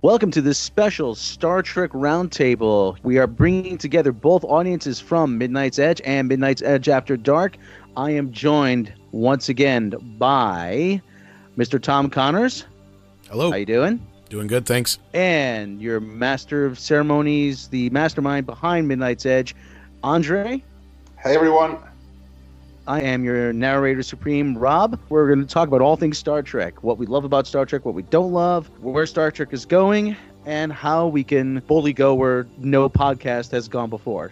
Welcome to this special Star Trek Roundtable. We are bringing together both audiences from Midnight's Edge and Midnight's Edge After Dark. I am joined once again by Mr. Tom Connors. Hello. How you doing? Doing good, thanks. And your master of ceremonies, the mastermind behind Midnight's Edge, Andre. Hey, everyone. I am your narrator supreme, Rob. We're going to talk about all things Star Trek, what we love about Star Trek, what we don't love, where Star Trek is going, and how we can boldly go where no podcast has gone before.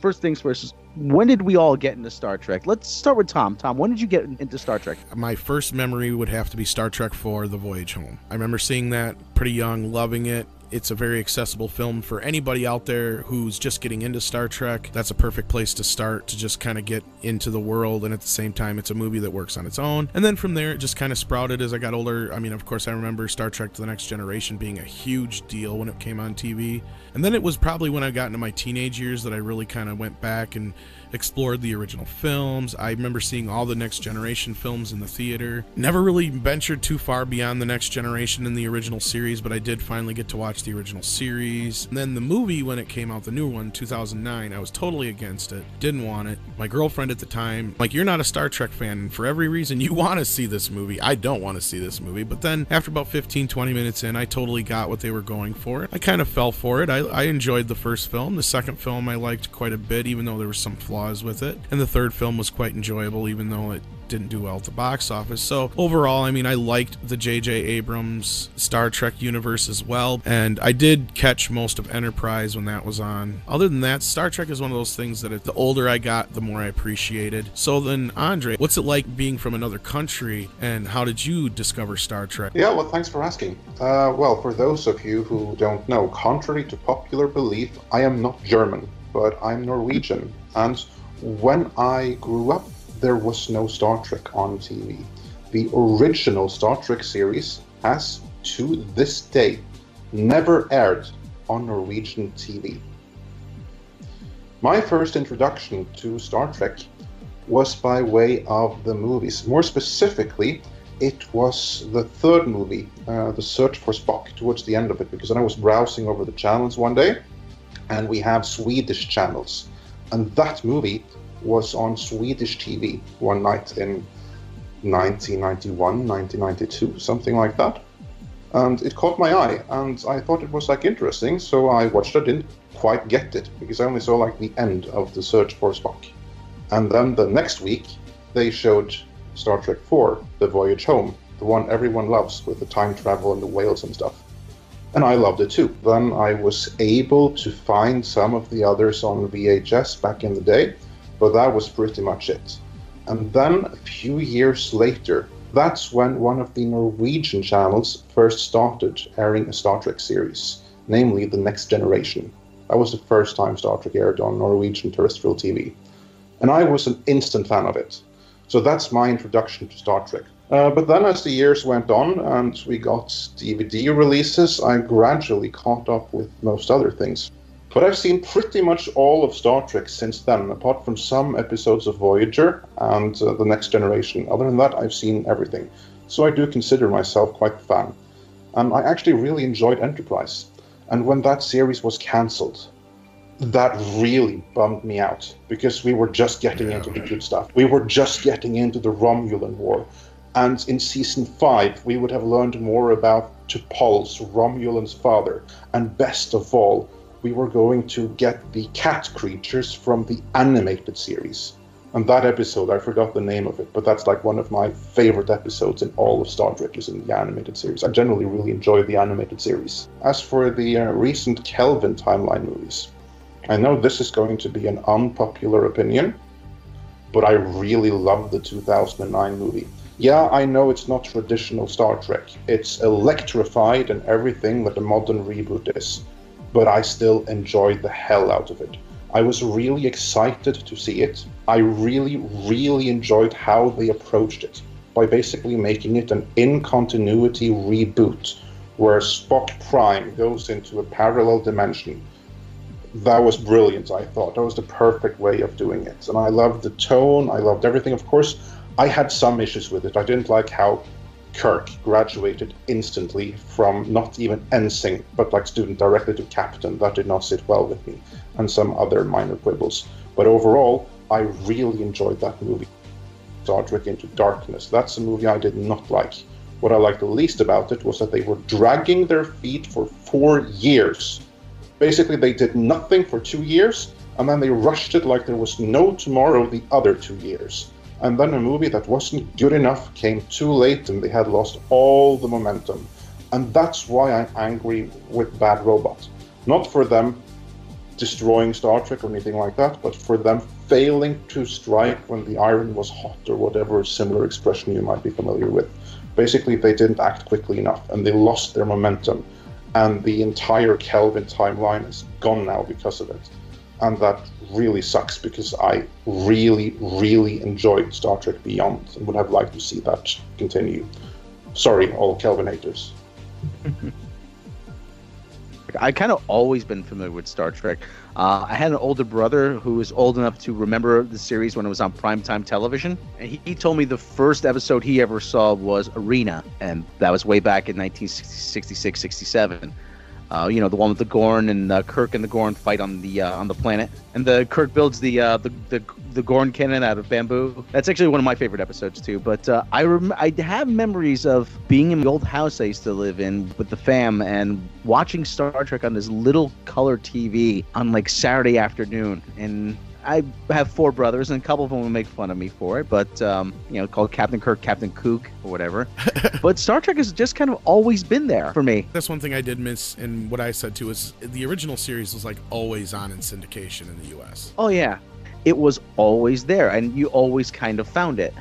First things first, when did we all get into Star Trek? Let's start with Tom. Tom, when did you get into Star Trek? My first memory would have to be Star Trek IV, The Voyage Home. I remember seeing that pretty young, loving it. It's a very accessible film for anybody out there who's just getting into Star Trek. That's a perfect place to start, to just kind of get into the world, and at the same time, it's a movie that works on its own. And then from there, it just kind of sprouted as I got older. I mean, of course, I remember Star Trek The Next Generation being a huge deal when it came on TV. And then it was probably when I got into my teenage years that I really kind of went back and explored the original films. I remember seeing all the Next Generation films in the theater. Never really ventured too far beyond the Next Generation in the original series, but I did finally get to watch the original series. And then the movie, when it came out, the new one, 2009, I was totally against it. Didn't want it. My girlfriend at the time, like, you're not a Star Trek fan, and for every reason you want to see this movie. I don't want to see this movie. But then after about 15, 20 minutes in, I totally got what they were going for. I kind of fell for it. I enjoyed the first film. The second film I liked quite a bit, even though there were some flaws with it. And the third film was quite enjoyable, even though it didn't do well at the box office. So overall, I mean, I liked the J.J. Abrams Star Trek universe as well, and I did catch most of Enterprise when that was on. Other than that, Star Trek is one of those things that the older I got, the more I appreciated. So then, Andre, what's it like being from another country, and how did you discover Star Trek? Yeah, well, thanks for asking. Well, for those of you who don't know, contrary to popular belief, I am not German, but I'm Norwegian. And when I grew up, there was no Star Trek on TV. The original Star Trek series has, to this day, never aired on Norwegian TV. My first introduction to Star Trek was by way of the movies. More specifically, it was the third movie, The Search for Spock, towards the end of it, because I was browsing over the channels one day, and we have Swedish channels. And that movie was on Swedish TV one night in 1991, 1992, something like that. And it caught my eye, and I thought it was interesting, so I watched it. Didn't quite get it, because I only saw the end of The Search for Spock. And then the next week, they showed Star Trek IV, The Voyage Home, the one everyone loves with the time travel and the whales and stuff. And I loved it too. Then I was able to find some of the others on VHS back in the day, but that was pretty much it. And then a few years later, that's when one of the Norwegian channels first started airing a Star Trek series, namely The Next Generation. That was the first time Star Trek aired on Norwegian terrestrial TV. And I was an instant fan of it. So that's my introduction to Star Trek. But then as the years went on and we got DVD releases, I gradually caught up with most other things. But I've seen pretty much all of Star Trek since then, apart from some episodes of Voyager and The Next Generation. Other than that, I've seen everything. So I do consider myself quite a fan. I actually really enjoyed Enterprise. And when that series was cancelled, that really bummed me out, because we were just getting into the good stuff. We were just getting into the Romulan War. And in season 5, we would have learned more about T'Pol's, Romulan's father. And best of all, we were going to get the cat creatures from the animated series. And that episode, I forgot the name of it, but that's one of my favorite episodes in all of Star Trek, is in the animated series. I generally really enjoy the animated series. As for the recent Kelvin timeline movies, I know this is going to be an unpopular opinion, but I really love the 2009 movie. Yeah, I know it's not traditional Star Trek. It's electrified and everything that a modern reboot is. But I still enjoyed the hell out of it. I was really excited to see it. I really, really enjoyed how they approached it, by basically making it an in-continuity reboot, where Spock Prime goes into a parallel dimension. That was brilliant, I thought. That was the perfect way of doing it. And I loved the tone, I loved everything. Of course, I had some issues with it. I didn't like how Kirk graduated instantly from not even ensign, but like student directly to captain. That did not sit well with me, and some other minor quibbles. But overall, I really enjoyed that movie, Star Trek Into Darkness. That's a movie I did not like. What I liked the least about it was that they were dragging their feet for 4 years. Basically, they did nothing for 2 years, and then they rushed it like there was no tomorrow the other 2 years. And then a movie that wasn't good enough came too late, and they had lost all the momentum. And that's why I'm angry with Bad Robot. Not for them destroying Star Trek or anything like that, but for them failing to strike when the iron was hot, or whatever similar expression you might be familiar with. Basically, they didn't act quickly enough, and they lost their momentum. And the entire Kelvin timeline is gone now because of it. And that really sucks, because I really, really enjoyed Star Trek Beyond and would have liked to see that continue. Sorry, all Kelvin haters. I kind of always been familiar with Star Trek. I had an older brother who was old enough to remember the series when it was on primetime television. And he told me the first episode he ever saw was Arena. And that was way back in 1966, 67. The one with the Gorn, and Kirk and the Gorn fight on the planet, and the Kirk builds the Gorn cannon out of bamboo. That's actually one of my favorite episodes too. But I have memories of being in the old house I used to live in with the fam and watching Star Trek on this little color TV on like Saturday afternoon. And I have 4 brothers, and a couple of them will make fun of me for it, but, called Captain Kirk, Captain Kook, or whatever. But Star Trek has just kind of always been there for me. That's one thing I did miss, and what I said too is the original series was like always on in syndication in the U.S. Oh, yeah. It was always there, and you always kind of found it.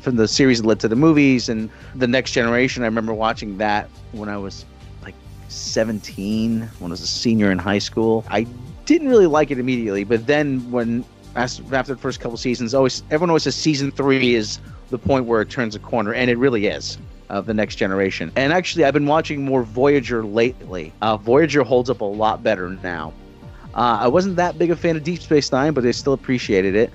From the series that led to the movies and The Next Generation, I remember watching that when I was like 17, when I was a senior in high school. I didn't really like it immediately, but then after the first couple seasons, everyone always says season 3 is the point where it turns a corner, and it really is, of The Next Generation. And actually, I've been watching more Voyager lately. Voyager holds up a lot better now. I wasn't that big a fan of Deep Space Nine, but I still appreciated it.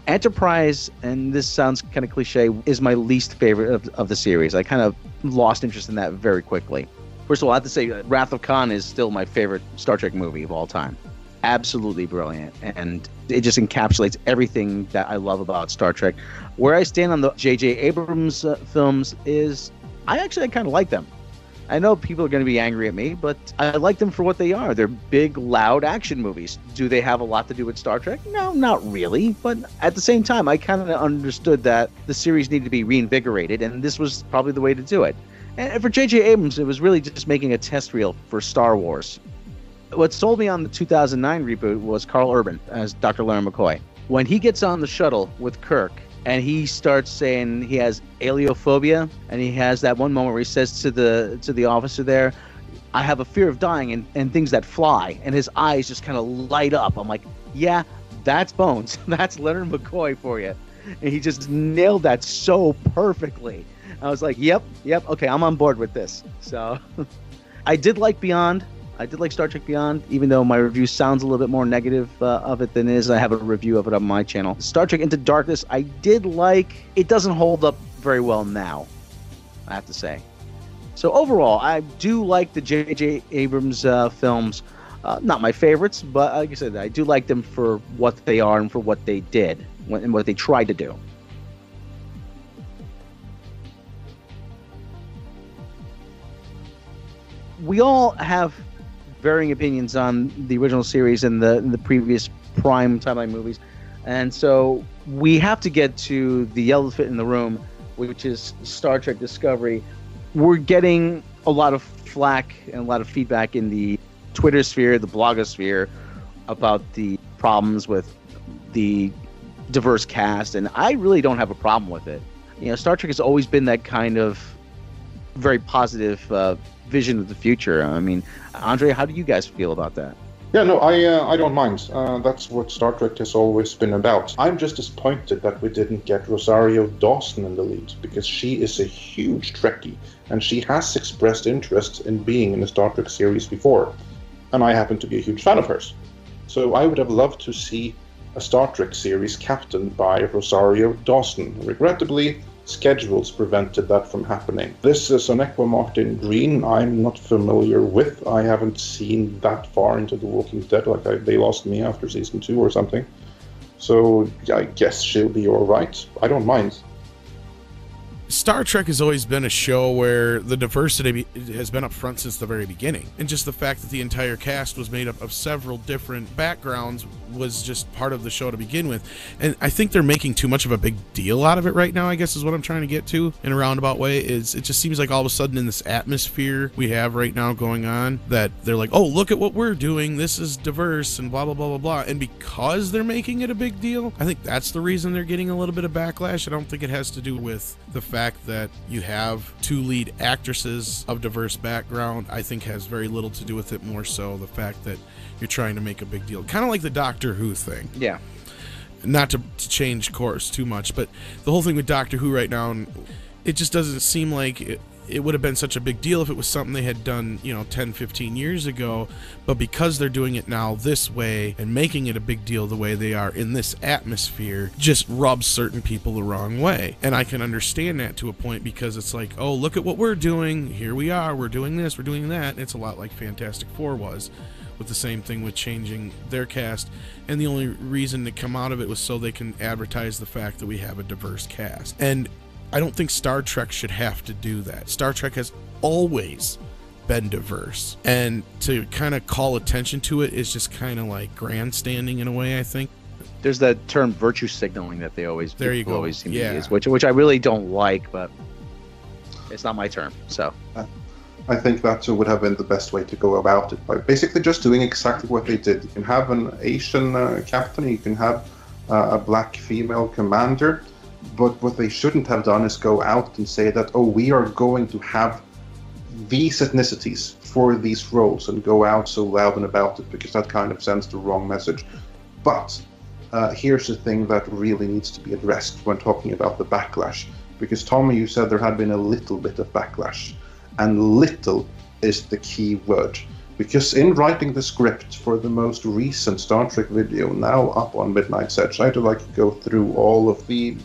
Enterprise, and this sounds kind of cliche, is my least favorite of the series. I kind of lost interest in that very quickly. First of all, I have to say Wrath of Khan is still my favorite Star Trek movie of all time. Absolutely brilliant, and it just encapsulates everything that I love about Star Trek. Where I stand on the J.J. Abrams films is I kind of like them. I know people are going to be angry at me, but I like them for what they are. They're big, loud action movies. Do they have a lot to do with Star Trek? No, not really. But at the same time, I kind of understood that the series needed to be reinvigorated, and this was probably the way to do it. And for J.J. Abrams, it was really just making a test reel for Star Wars. What sold me on the 2009 reboot was Carl Urban as Dr. Leonard McCoy. When he gets on the shuttle with Kirk and he starts saying he has aliophobia, and he has that one moment where he says to the officer there, I have a fear of dying and things that fly, and his eyes just kind of light up. I'm like, yeah, that's Bones. That's Leonard McCoy for you. And he just nailed that so perfectly. I was like, yep, okay, I'm on board with this. So I did like Beyond. I did like Star Trek Beyond, even though my review sounds a little bit more negative of it than it is. I have a review of it on my channel. Star Trek Into Darkness, I did like. It doesn't hold up very well now, I have to say. So overall, I do like the J.J. Abrams films. Not my favorites, but like I said, I do like them for what they are and for what they did and what they tried to do. We all have varying opinions on the original series and the previous prime timeline movies, and so we have to get to the elephant in the room, which is Star Trek Discovery. We're getting a lot of flack and a lot of feedback in the Twitter sphere, the blogosphere, about the problems with the diverse cast, and I really don't have a problem with it. Star Trek has always been that kind of very positive vision of the future. I mean, Andre, how do you guys feel about that? Yeah, no, I don't mind. That's what Star Trek has always been about. I'm just disappointed that we didn't get Rosario Dawson in the lead, because she is a huge Trekkie, and she has expressed interest in being in a Star Trek series before, and I happen to be a huge fan of hers. So I would have loved to see a Star Trek series captained by Rosario Dawson. Regrettably, schedules prevented that from happening. This is Sonequa Martin Green I'm not familiar with. I haven't seen that far into The Walking Dead. They lost me after season 2 or something. So I guess she'll be alright. I don't mind. Star Trek has always been a show where the diversity has been up front since the very beginning. And just the fact that the entire cast was made up of several different backgrounds was just part of the show to begin with. And I think they're making too much of a big deal out of it right now, I guess is what I'm trying to get to in a roundabout way. Is it just seems like all of a sudden in this atmosphere we have right now going on that they're like, oh, look at what we're doing. This is diverse and blah, blah, blah, blah, blah. And because they're making it a big deal, I think that's the reason they're getting a little bit of backlash. I don't think it has to do with the fact that you have 2 lead actresses of diverse background. I think has very little to do with it, more so the fact that you're trying to make a big deal, kind of like the Doctor Who thing. Yeah, not to change course too much, but the whole thing with Doctor Who right now, it just doesn't seem like it would have been such a big deal if it was something they had done, 10, 15 years ago. But because they're doing it now this way and making it a big deal the way they are in this atmosphere, just rubs certain people the wrong way. And I can understand that to a point, because it's like, oh, look at what we're doing. Here we are. We're doing this. We're doing that. And it's a lot like Fantastic Four was, with the same thing with changing their cast. And the only reason to come out of it was so they can advertise the fact that we have a diverse cast. And I don't think Star Trek should have to do that. Star Trek has always been diverse, and to kind of call attention to it is just kind of like grandstanding in a way, I think. There's that term virtue signaling that they always always seem to use, which I really don't like, but it's not my term. So I think that would have been the best way to go about it, by basically just doing exactly what they did. You can have an Asian captain, you can have a black female commander, but what they shouldn't have done is go out and say that, oh, we are going to have these ethnicities for these roles, and go out so loud and about it, because that kind of sends the wrong message. But here's the thing that really needs to be addressed when talking about the backlash, because Tommy, you said there had been a little bit of backlash, and little is the key word. Because in writing the script for the most recent Star Trek video, now up on Midnight's Edge, I had to go through all of the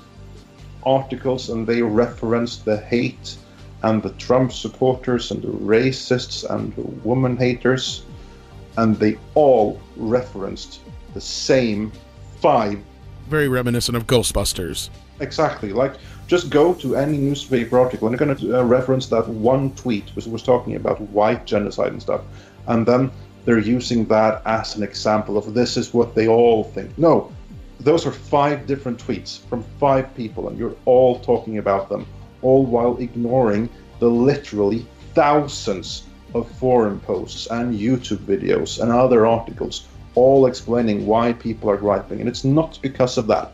articles, and they referenced the hate and the Trump supporters and the racists and the woman haters, and they all referenced the same 5. Very reminiscent of Ghostbusters. Exactly. Just go to any newspaper article and they're going to reference that one tweet which was talking about white genocide and stuff, and then they're using that as an example of this is what they all think. No, those are 5 different tweets from 5 people, and you're all talking about them, all while ignoring the literally thousands of forum posts and YouTube videos and other articles, all explaining why people are griping, and it's not because of that.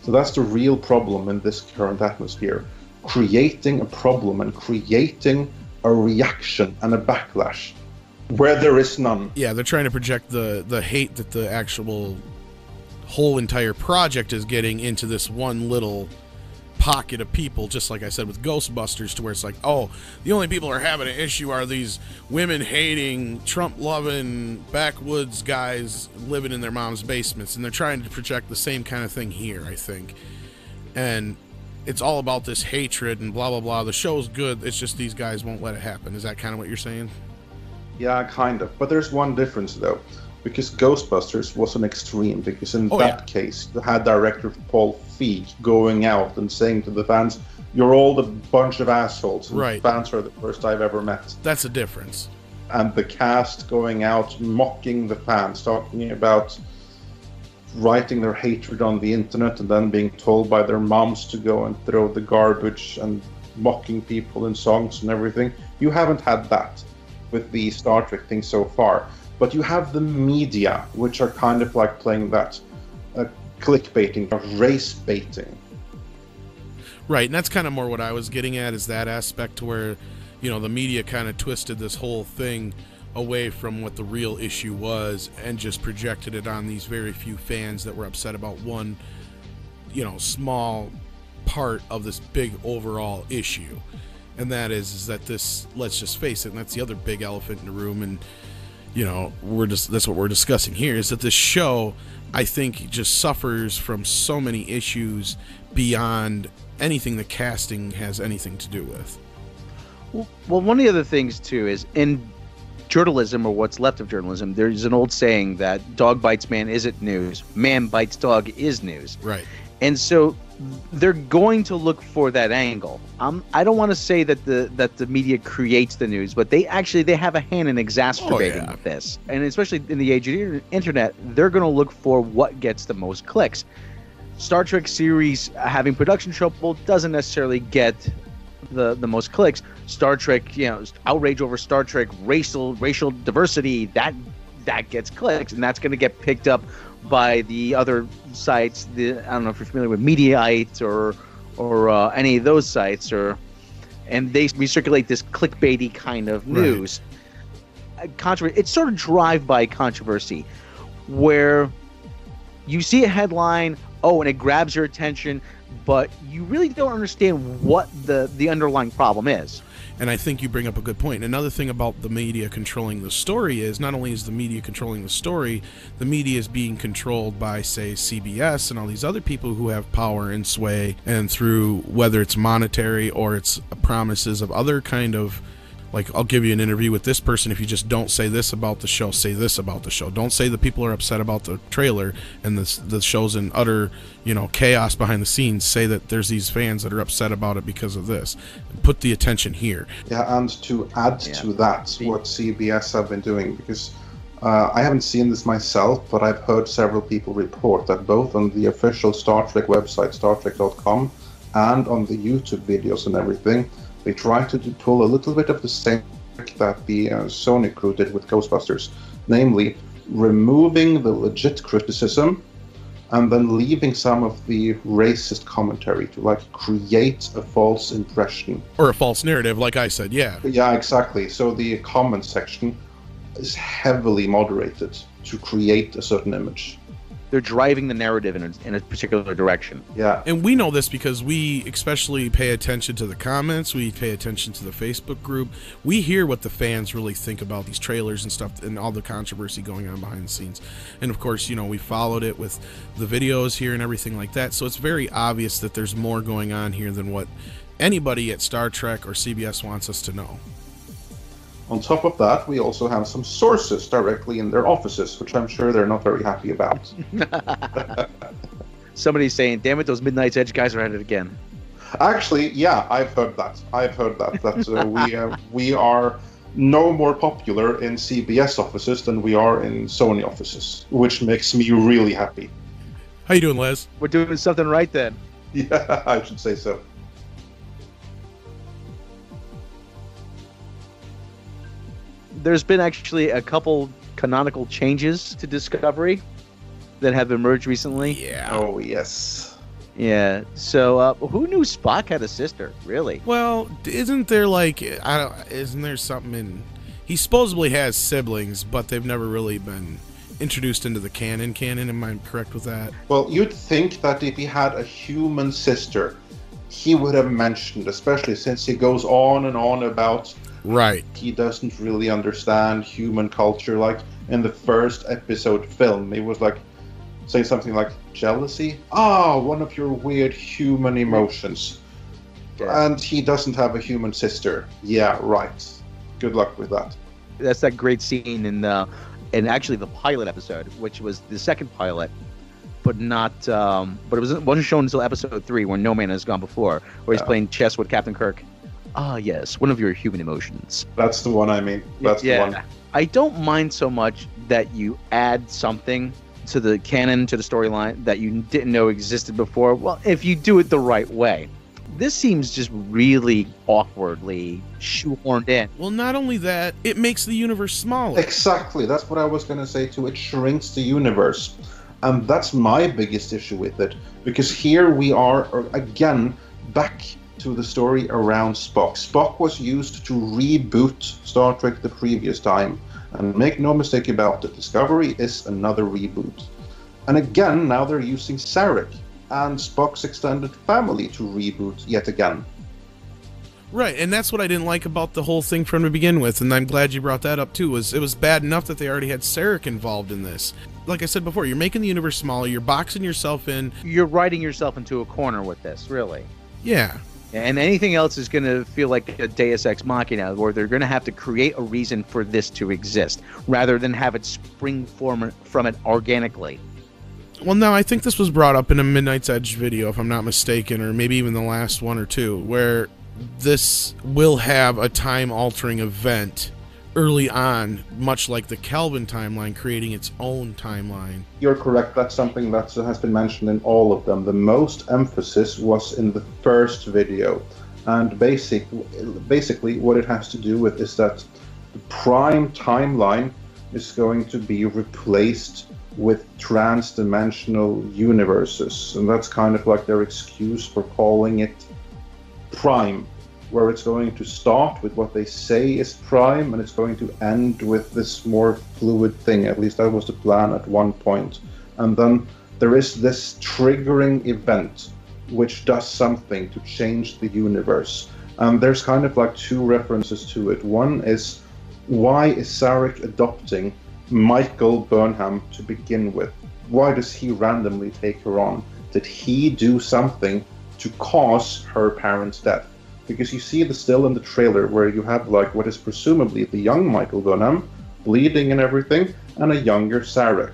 So that's the real problem in this current atmosphere, creating a problem and creating a reaction and a backlash where there is none. Yeah, they're trying to project the hate that the actual whole entire project is getting into this one little pocket of people, just like I said with Ghostbusters, to where it's like, oh, the only people who are having an issue are these women-hating, Trump-loving, backwoods guys living in their mom's basements, and they're trying to project the same kind of thing here, I think. And it's all about this hatred and blah, blah, blah. The show's good, it's just these guys won't let it happen. Is that kind of what you're saying? Yeah, kind of. But there's one difference, though. Because Ghostbusters was an extreme, because in case, you had director Paul Feig going out and saying to the fans, you're all a bunch of assholes. And right. Fans are the worst I've ever met. That's a difference. And the cast going out mocking the fans, talking about writing their hatred on the internet and then being told by their moms to go and throw the garbage and mocking people in songs and everything. You haven't had that with the Star Trek thing so far. But you have the media, which are kind of like playing that clickbaiting, race baiting. Right, and that's kind of more what I was getting at, is that aspect to where, the media kind of twisted this whole thing away from what the real issue was and just projected it on these very few fans that were upset about one, small part of this big overall issue. And that is that this, let's just face it, and that's the other big elephant in the room, and that's what we're discussing here, is that this show, I think, just suffers from so many issues beyond anything the casting has anything to do with. Well, one of the other things too is in journalism, or what's left of journalism, there's an old saying that dog bites man isn't news, man bites dog is news. Right. And so they're going to look for that angle. I don't want to say that the media creates the news, but they have a hand in exacerbating this. And especially in the age of the internet, they're going to look for what gets the most clicks. Star Trek series having production trouble doesn't necessarily get the most clicks. Star Trek, outrage over Star Trek racial diversity, that gets clicks, and that's going to get picked up by the other sites. I don't know if you're familiar with Midnigh or any of those sites, and they recirculate this clickbaity kind of news. Right. It's sort of drive-by controversy, where you see a headline, and it grabs your attention, but you really don't understand what the underlying problem is. And I think you bring up a good point. Another thing about the media controlling the story is not only is the media controlling the story, the media is being controlled by, say, CBS and all these other people who have power and sway, and through whether it's monetary or it's promises of other kind of, like, I'll give you an interview with this person if you just don't say this about the show, say this about the show. Don't say the people are upset about the trailer and the show's in utter, chaos behind the scenes. Say that there's these fans that are upset about it because of this. Put the attention here. Yeah, and to add to that, what CBS have been doing, because I haven't seen this myself, but I've heard several people report that both on the official Star Trek website, StarTrek.com, and on the YouTube videos and everything, they try to pull a little bit of the same trick that the Sony crew did with Ghostbusters, namely removing the legit criticism and then leaving some of the racist commentary to create a false impression. Or a false narrative, like I said, yeah. Yeah, exactly. So the comment section is heavily moderated to create a certain image. They're driving the narrative in a particular direction. Yeah. And we know this because we especially pay attention to the comments. We pay attention to the Facebook group. We hear what the fans really think about these trailers and stuff and all the controversy going on behind the scenes. And of course, we followed it with the videos here and everything like that. So it's very obvious that there's more going on here than what anybody at Star Trek or CBS wants us to know. On top of that, we also have some sources directly in their offices, which I'm sure they're not very happy about. Somebody's saying, damn it, those Midnight's Edge guys are at it again. Actually, yeah, I've heard that. That we are no more popular in CBS offices than we are in Sony offices, which makes me really happy. How you doing, Les? We're doing something right then. Yeah, I should say so. There's been actually a couple canonical changes to Discovery that have emerged recently. Yeah. Oh, yes. Yeah. So, who knew Spock had a sister? Really? Well, isn't there isn't there something in? He supposedly has siblings, but they've never really been introduced into the canon. Am I correct with that? Well, you'd think that if he had a human sister, he would have mentioned, especially since he goes on and on about. Right. He doesn't really understand human culture. Like in the first episode film, he was saying something like jealousy. One of your weird human emotions. Yeah. And he doesn't have a human sister. Yeah, right. Good luck with that. That's that great scene in actually the pilot episode, which was the second pilot, but not. But it wasn't shown until episode 3, where No Man Has Gone Before, where he's playing chess with Captain Kirk. Yes, one of your human emotions. That's the one I mean. That's the one. I don't mind so much that you add something to the canon, to the storyline, that you didn't know existed before. Well, if you do it the right way. This seems just really awkwardly shoehorned in. Well, not only that, it makes the universe smaller. Exactly. That's what I was going to say too. It shrinks the universe. And that's my biggest issue with it. Because here we are, again, back to the story around Spock. Spock was used to reboot Star Trek the previous time. And make no mistake about it, Discovery is another reboot. And again, now they're using Sarek and Spock's extended family to reboot yet again. Right, and that's what I didn't like about the whole thing from to begin with, and I'm glad you brought that up too, was it was bad enough that they already had Sarek involved in this. Like I said before, you're making the universe smaller, you're boxing yourself in. You're writing yourself into a corner with this, really. Yeah. And anything else is going to feel like a Deus Ex Machina, where they're going to have to create a reason for this to exist, rather than have it spring from it organically. Well, no, I think this was brought up in a Midnight's Edge video, if I'm not mistaken, or maybe even the last one or two, where this will have a time-altering event early on, much like the Kelvin timeline, creating its own timeline. You're correct. That's something that has been mentioned in all of them. The most emphasis was in the first video. And basically what it has to do with is that the prime timeline is going to be replaced with trans-dimensional universes. And that's kind of like their excuse for calling it prime, where it's going to start with what they say is prime and it's going to end with this more fluid thing. At least that was the plan at one point. And then there is this triggering event which does something to change the universe. And there's kind of like two references to it. One is, why is Sarek adopting Michael Burnham to begin with? Why does he randomly take her on? Did he do something to cause her parents' death? Because you see the still in the trailer where you have like what is presumably the young Michael Burnham bleeding and everything, and a younger Sarek.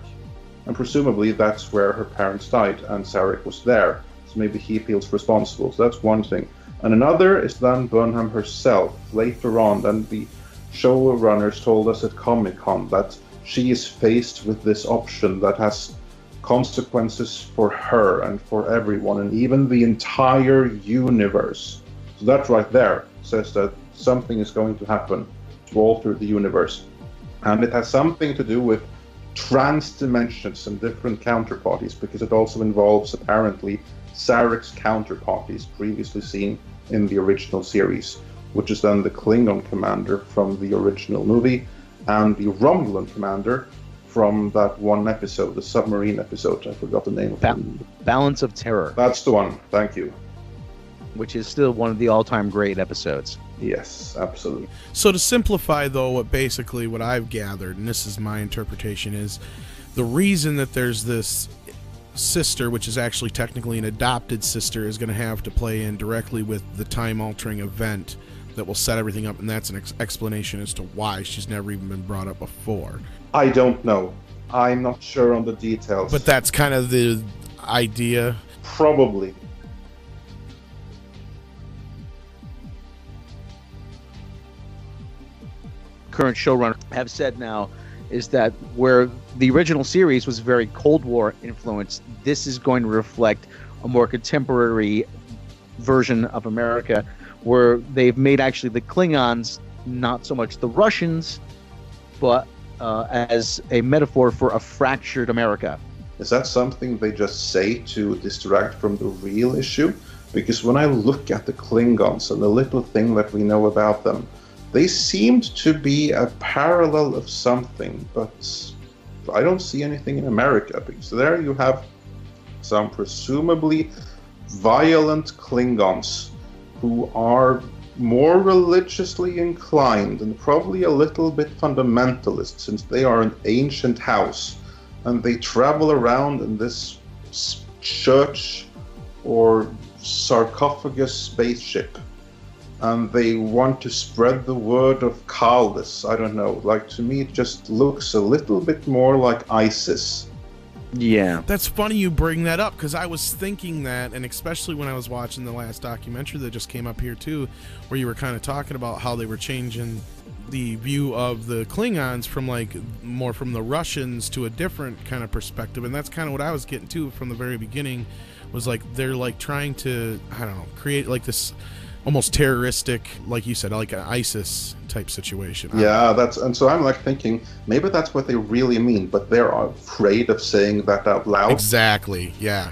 And presumably that's where her parents died and Sarek was there. So maybe he feels responsible. So that's one thing. And another is then Burnham herself. Later on, then the showrunners told us at Comic-Con that she is faced with this option that has consequences for her and for everyone and even the entire universe. So that right there says that something is going to happen to alter the universe. And it has something to do with trans dimensions and different counterparties, because it also involves apparently Sarek's counterparties previously seen in the original series, which is then the Klingon commander from the original movie and the Romulan commander from that one episode, the submarine episode. I forgot the name of it. Balance of Terror. That's the one. Thank you. Which is still one of the all-time great episodes. Yes, absolutely. So to simplify, though, what I've gathered, and this is my interpretation, is the reason that there's this sister, which is actually technically an adopted sister, is going to have to play in directly with the time-altering event that will set everything up, and that's an explanation as to why she's never even been brought up before. I don't know. I'm not sure on the details. But that's kind of the idea? Probably. Current showrunners have said now is that where the original series was very Cold War influenced, this is going to reflect a more contemporary version of America, where they've made actually the Klingons not so much the Russians, but as a metaphor for a fractured America. Is that something they just say to distract from the real issue? Because when I look at the Klingons and the little thing that we know about them, they seemed to be a parallel of something, but I don't see anything in America, because there you have some presumably violent Klingons who are more religiously inclined and probably a little bit fundamentalist, since they are an ancient house and they travel around in this church or sarcophagus spaceship. And they want to spread the word of Kaldis. I don't know. Like, to me, it just looks a little bit more like ISIS. Yeah. That's funny you bring that up, because I was thinking that, and especially when I was watching the last documentary that just came up here too, where you were kind of talking about how they were changing the view of the Klingons from like more from the Russians to a different kind of perspective. And that's kind of what I was getting to from the very beginning, was like they're like trying to, I don't know, create like this almost terroristic, like you said, like an ISIS type situation. Yeah, and so I'm like thinking maybe that's what they really mean, but they're afraid of saying that out loud. Exactly. Yeah.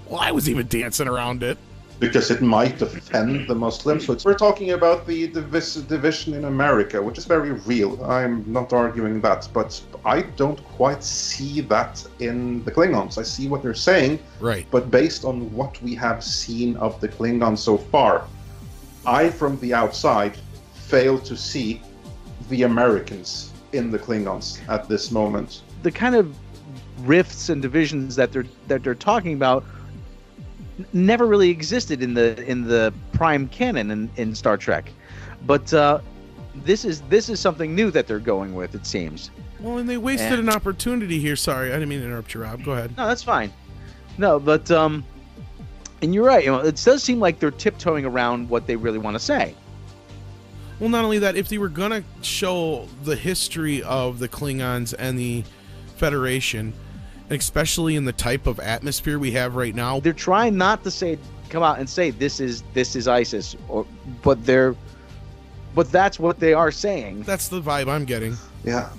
Well, I was even dancing around it because it might offend the Muslims. So we're talking about the division in America, which is very real. I'm not arguing that, but I don't quite see that in the Klingons. I see what they're saying, right? But based on what we have seen of the Klingons so far, I, from the outside, fail to see the Americans in the Klingons at this moment. The kind of rifts and divisions that they're talking about never really existed in the prime canon in Star Trek, but this is something new that they're going with, it seems. Well, and they wasted an opportunity here. Sorry, I didn't mean to interrupt you, Rob. Go ahead. No, that's fine. No, but and you're right. It does seem like they're tiptoeing around what they really want to say. Well, not only that, if they were gonna show the history of the Klingons and the Federation, especially in the type of atmosphere we have right now, they're trying not to come out and say this is ISIS, but that's what they are saying. That's the vibe I'm getting. Yeah.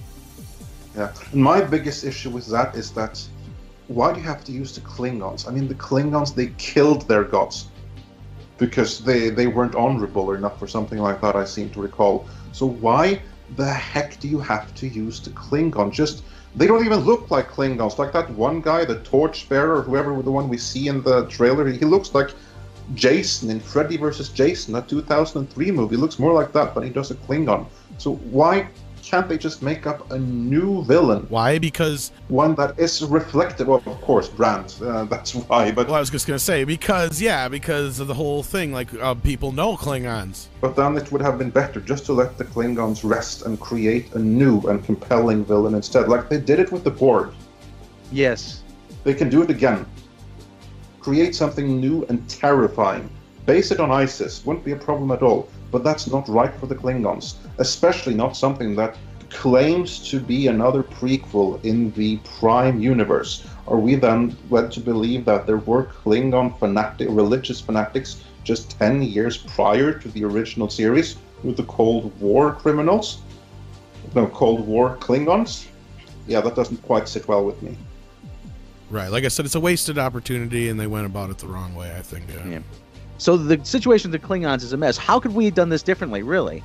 And my biggest issue with that is that why do you have to use the Klingons? I mean, the Klingons, they killed their gods because they weren't honorable enough or something like that, I seem to recall. So why the heck do you have to use the Klingon? They don't even look like Klingons. Like that one guy, the Torchbearer, whoever, the one we see in the trailer, he looks like Jason in Freddy vs. Jason, that 2003 movie. He looks more like that, but he does a Klingon. So why can't they just make up a new villain? Why? Because one that is reflective of course, Brand. That's why. But well, I was just gonna say because of the whole thing. Like people know Klingons. But then it would have been better just to let the Klingons rest and create a new and compelling villain instead, like they did it with the Borg. Yes. They can do it again. Create something new and terrifying. Base it on ISIS. Wouldn't be a problem at all. But that's not right for the Klingons. Especially not something that claims to be another prequel in the Prime universe. Are we then led to believe that there were Klingon religious fanatics just 10 years prior to the original series with the Cold War criminals? No, Cold War Klingons? Yeah, that doesn't quite sit well with me. Right, like I said, it's a wasted opportunity and they went about it the wrong way, I think. Yeah. So the situation with the Klingons is a mess. How could we have done this differently, really?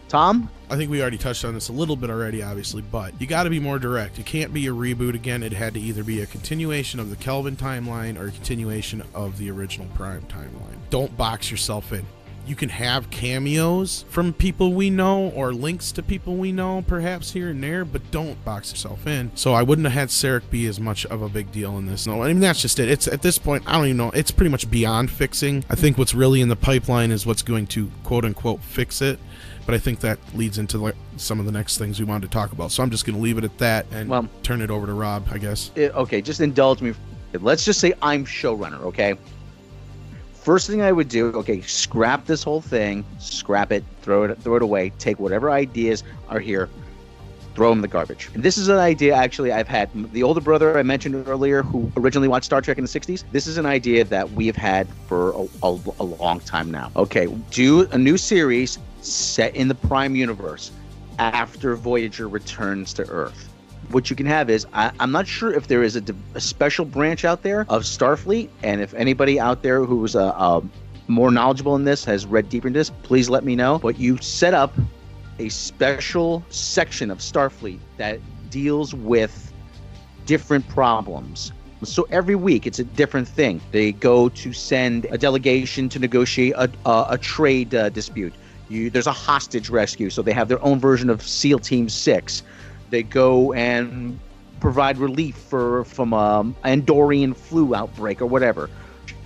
Tom? I think we already touched on this a little bit already, obviously, but you got to be more direct. It can't be a reboot again. It had to either be a continuation of the Kelvin timeline or a continuation of the original Prime timeline. Don't box yourself in. You can have cameos from people we know or links to people we know, perhaps here and there, but don't box yourself in. So I wouldn't have had Sarek be as much of a big deal in this. No, I mean, that's just it. It's at this point, I don't even know. It's pretty much beyond fixing. I think what's really in the pipeline is what's going to quote unquote fix it. But I think that leads into some of the next things we wanted to talk about. So I'm just going to leave it at that and turn it over to Rob, I guess. Okay, just indulge me. Let's just say I'm showrunner, okay? First thing I would do, okay, scrap this whole thing, scrap it, throw it away, take whatever ideas are here, throw them in the garbage. And this is an idea, actually, I've had. The older brother I mentioned earlier, who originally watched Star Trek in the 60s, this is an idea that we have had for a long time now. Okay, do a new series set in the Prime universe after Voyager returns to Earth. What you can have is, I'm not sure if there is a special branch out there of Starfleet, and if anybody out there who's more knowledgeable in this has read deeper into this, please let me know. But you set up a special section of Starfleet that deals with different problems. So every week it's a different thing. They go to send a delegation to negotiate a trade dispute. There's a hostage rescue, so they have their own version of SEAL Team 6. They go and provide relief from an Andorian flu outbreak or whatever.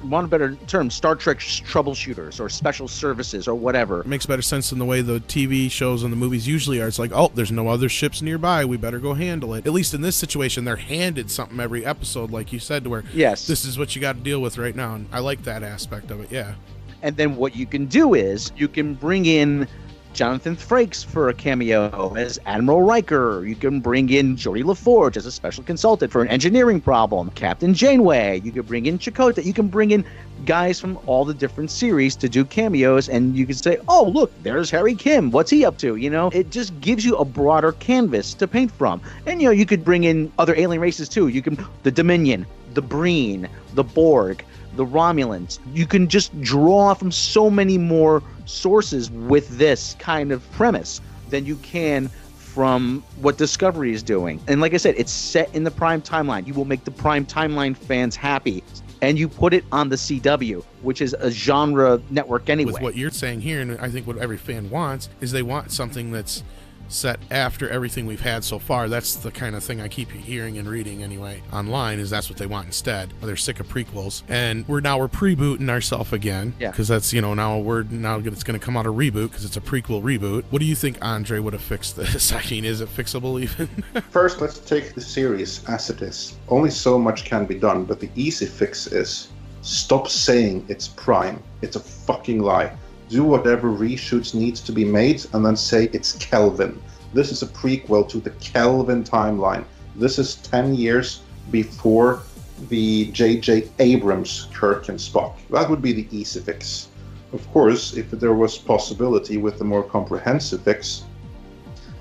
Want a better term, Star Trek troubleshooters or special services or whatever. It makes better sense than the way the TV shows and the movies usually are. It's like, oh, there's no other ships nearby, we better go handle it. At least in this situation, they're handed something every episode, like you said, to where yes, this is what you got to deal with right now. And I like that aspect of it, yeah. And then what you can do is you can bring in Jonathan Frakes for a cameo as Admiral Riker. You can bring in Geordi LaForge as a special consultant for an engineering problem. Captain Janeway. You can bring in Chakotay. You can bring in guys from all the different series to do cameos, and you can say, oh, look, there's Harry Kim. What's he up to? You know, it just gives you a broader canvas to paint from. And, you know, you could bring in other alien races, too. You can, the Dominion, the Breen, the Borg, the Romulans. You can just draw from so many more sources with this kind of premise than you can from what Discovery is doing. And like I said, it's set in the Prime timeline. You will make the Prime timeline fans happy. and you put it on the CW, which is a genre network anyway. With what you're saying here, and I think what every fan wants, is they want something that's set after everything we've had so far. That's the kind of thing I keep hearing and reading anyway online, is that's what they want instead. They're sick of prequels, and we're pre-booting ourselves again, because that's, now it's going to come out a reboot because it's a prequel reboot. What do you think Andre would have fixed this? I mean, is it fixable even? First, let's take the series as it is. Only so much can be done, but the easy fix is stop saying it's Prime. It's a fucking lie. Do whatever reshoots needs to be made and then say it's Kelvin. This is a prequel to the Kelvin timeline. This is 10 years before the J.J. Abrams Kirk and Spock. That would be the easy fix. Of course, if there was possibility with the more comprehensive fix,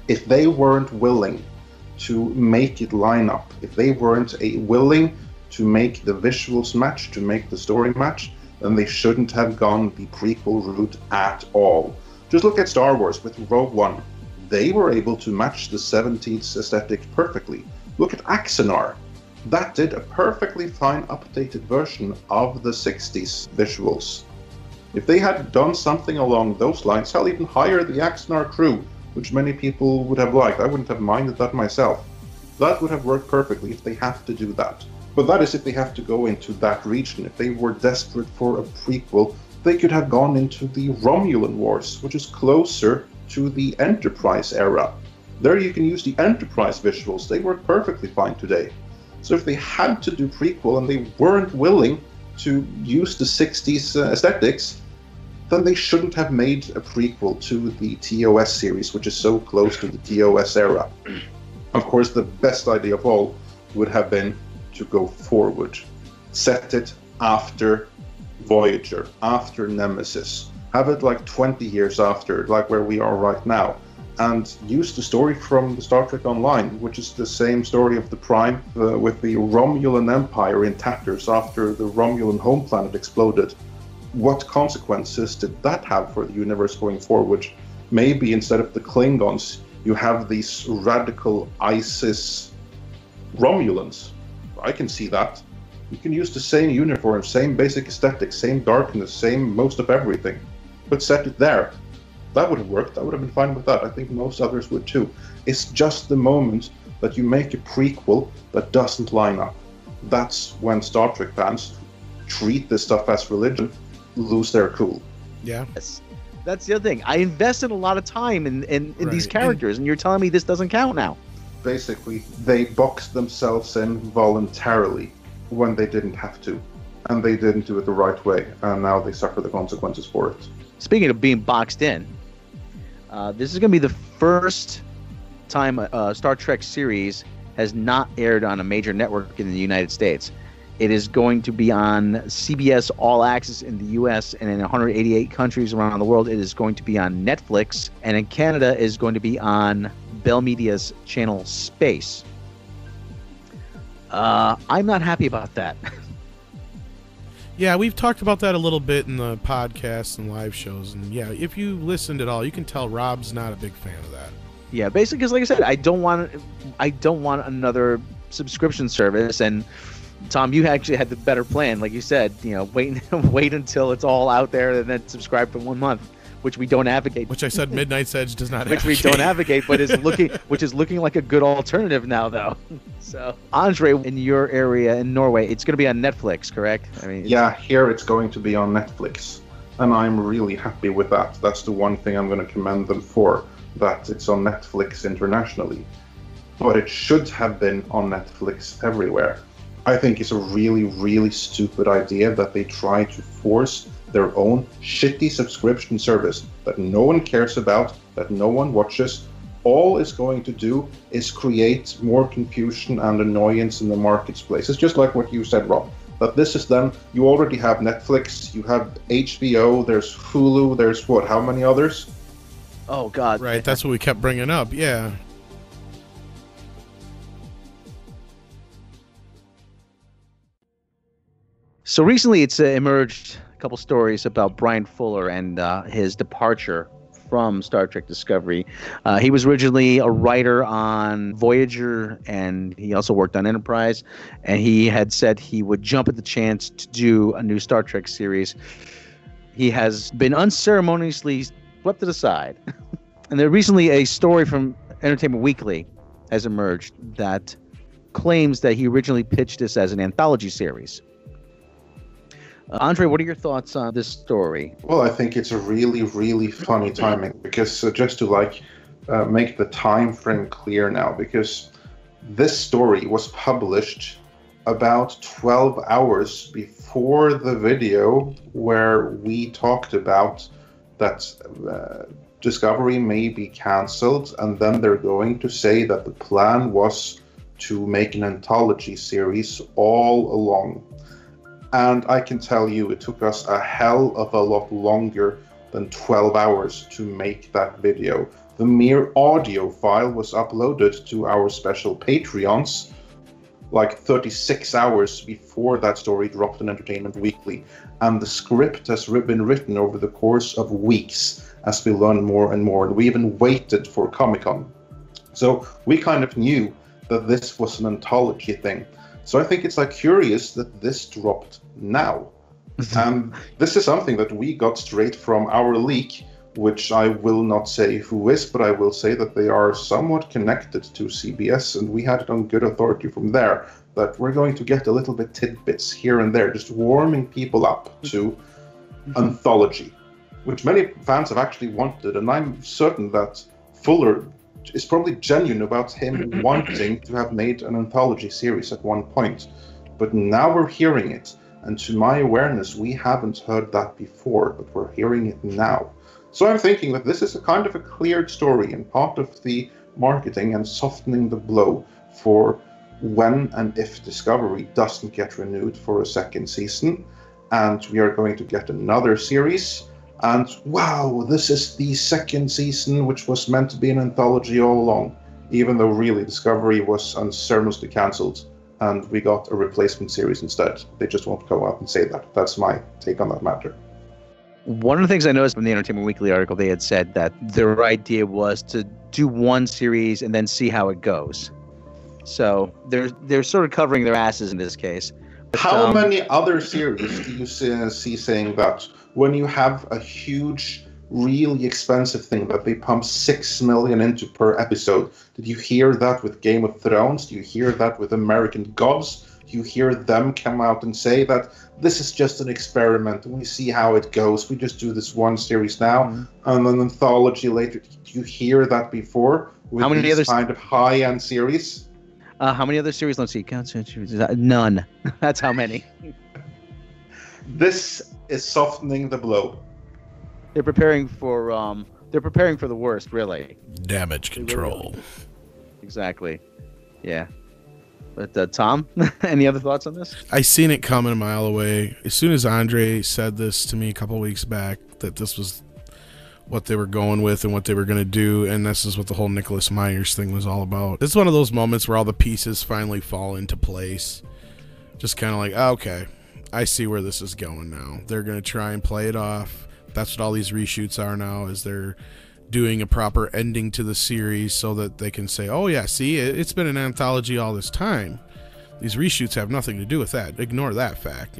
if they weren't willing to make it line up, if they weren't willing to make the visuals match, to make the story match, then they shouldn't have gone the prequel route at all. Just look at Star Wars with Rogue One. They were able to match the 70s aesthetic perfectly. Look at Axanar. That did a perfectly fine updated version of the 60s visuals. If they had done something along those lines, hell, even hire the Axanar crew, which many people would have liked. I wouldn't have minded that myself. That would have worked perfectly if they have to do that. But that is if they have to go into that region. If they were desperate for a prequel, they could have gone into the Romulan Wars, which is closer to the Enterprise era. There you can use the Enterprise visuals. They work perfectly fine today. So if they had to do prequel and they weren't willing to use the 60s aesthetics, then they shouldn't have made a prequel to the TOS series, which is so close to the TOS era. Of course, the best idea of all would have been to go forward. Set it after Voyager, after Nemesis. Have it like 20 years after, like where we are right now. And use the story from the Star Trek Online, which is the same story of the Prime with the Romulan Empire in tatters after the Romulan home planet exploded. What consequences did that have for the universe going forward? Maybe instead of the Klingons, you have these radical ISIS Romulans. I can see that. You can use the same uniform, same basic aesthetic, same darkness, same most of everything, but set it there. That would have worked. I would have been fine with that. I think most others would too. It's just the moment that you make a prequel that doesn't line up. That's when Star Trek fans treat this stuff as religion, lose their cool. Yeah. That's the other thing. I invested a lot of time in these characters, and you're telling me this doesn't count now. Basically, they boxed themselves in voluntarily when they didn't have to, and they didn't do it the right way, and now they suffer the consequences for it. Speaking of being boxed in, this is going to be the first time a Star Trek series has not aired on a major network in the United States. It is going to be on CBS All Access in the U.S. and in 188 countries around the world. It is going to be on Netflix, and in Canada is going to be on Bell Media's channel Space. I'm not happy about that. Yeah, we've talked about that a little bit in the podcasts and live shows, and yeah, if you listened at all, you can tell Robb's not a big fan of that. Yeah, basically, because like I said, I don't want another subscription service. And Tom, you actually had the better plan, like you said. Wait until it's all out there and then subscribe for 1 month, which we don't advocate. Which I said Midnight's Edge does not which advocate. We don't advocate, but which is looking like a good alternative now, though. So, Andre, in your area in Norway, it's going to be on Netflix, correct? I mean, yeah, here it's going to be on Netflix, and I'm really happy with that. That's the one thing I'm going to commend them for, that it's on Netflix internationally. But it should have been on Netflix everywhere. I think it's a really, really stupid idea that they try to force their own shitty subscription service that no one cares about, that no one watches. All it's going to do is create more confusion and annoyance in the marketplace. It's just like what you said, Rob, that this is them. You already have Netflix, you have HBO, there's Hulu, there's what, how many others? Oh, God. Right, that's what we kept bringing up, yeah. So recently it's emerged a couple stories about Brian Fuller and his departure from Star Trek Discovery. He was originally a writer on Voyager, and he also worked on Enterprise. And he had said he would jump at the chance to do a new Star Trek series. He has been unceremoniously swept to the side. And there recently a story from Entertainment Weekly has emerged that claims that he originally pitched this as an anthology series. Andre, what are your thoughts on this story? Well, I think it's a really, really funny timing because just to make the time frame clear now, because this story was published about 12 hours before the video where we talked about that Discovery may be cancelled, and then they're going to say that the plan was to make an anthology series all along. And I can tell you it took us a hell of a lot longer than 12 hours to make that video. The mere audio file was uploaded to our special Patreons like 36 hours before that story dropped in Entertainment Weekly. And the script has been written over the course of weeks as we learn more and more. And we even waited for Comic-Con. So we kind of knew that this was an anthology thing. So I think it's curious that this dropped now. And this is something that we got straight from our leak, which I will not say who is, but I will say that they are somewhat connected to CBS, and we had it on good authority from there, that we're going to get a little bit tidbits here and there, just warming people up to anthology, which many fans have actually wanted, and I'm certain that Fuller is probably genuine about him wanting to have made an anthology series at one point. But now we're hearing it, and to my awareness, we haven't heard that before, but we're hearing it now. So I'm thinking that this is a kind of a cleared story and part of the marketing and softening the blow for when and if Discovery doesn't get renewed for a second season, and we are going to get another series. And wow, this is the second season, which was meant to be an anthology all along, even though really Discovery was unceremoniously cancelled and we got a replacement series instead. They just won't go out and say that. That's my take on that matter. One of the things I noticed from the Entertainment Weekly article, they had said that their idea was to do one series and then see how it goes. So they're sort of covering their asses in this case. But, how many other series do you see saying that? When you have a huge, really expensive thing that they pump $6 million into per episode, did you hear that with Game of Thrones? Do you hear that with American Gods? Do you hear them come out and say that this is just an experiment and we see how it goes? We just do this one series now and an anthology later. Did you hear that before with these kind of high-end series? How many other series? Let's see. None. That's how many. This is softening the blow. They're preparing for the worst, really. Damage control. Exactly. Yeah. But Tom, any other thoughts on this? I seen it coming a mile away. As soon as Andre said this to me a couple weeks back, that this was what they were going with and what they were going to do, and this is what the whole Nicholas Myers thing was all about. It's one of those moments where all the pieces finally fall into place. Just kind of like, okay, I see where this is going now. They're going to try and play it off. That's what all these reshoots are now, is they're doing a proper ending to the series so that they can say, oh yeah, see, it's been an anthology all this time. These reshoots have nothing to do with that. Ignore that fact,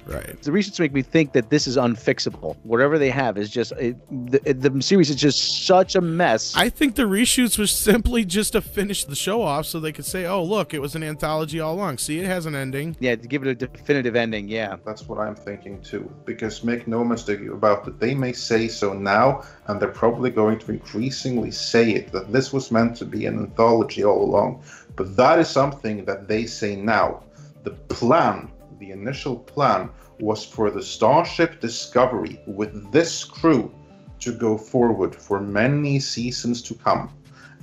Right. The reshoots make me think that this is unfixable. Whatever they have is just the series is just such a mess. I think the reshoots was simply just to finish the show off so they could say, oh, look, it was an anthology all along. See, it has an ending. Yeah, to give it a definitive ending, yeah. That's what I'm thinking too. Because make no mistake about it, they may say so now, and they're probably going to increasingly say it, that this was meant to be an anthology all along. But that is something that they say now. The plan, the initial plan, was for the Starship Discovery with this crew to go forward for many seasons to come.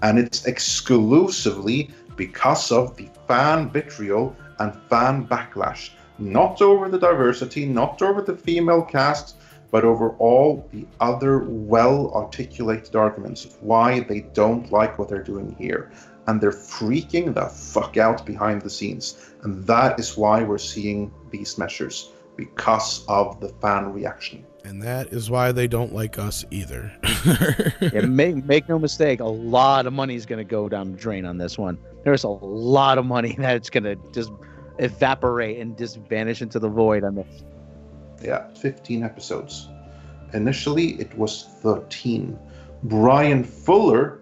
And it's exclusively because of the fan vitriol and fan backlash. Not over the diversity, not over the female cast, but over all the other well-articulated arguments of why they don't like what they're doing here. And they're freaking the fuck out behind the scenes. And that is why we're seeing these measures, because of the fan reaction. And that is why they don't like us either. Yeah, make no mistake, a lot of money is going to go down the drain on this one. There's a lot of money that's going to just evaporate and just vanish into the void on this. Yeah, 15 episodes. Initially, it was 13. Brian Fuller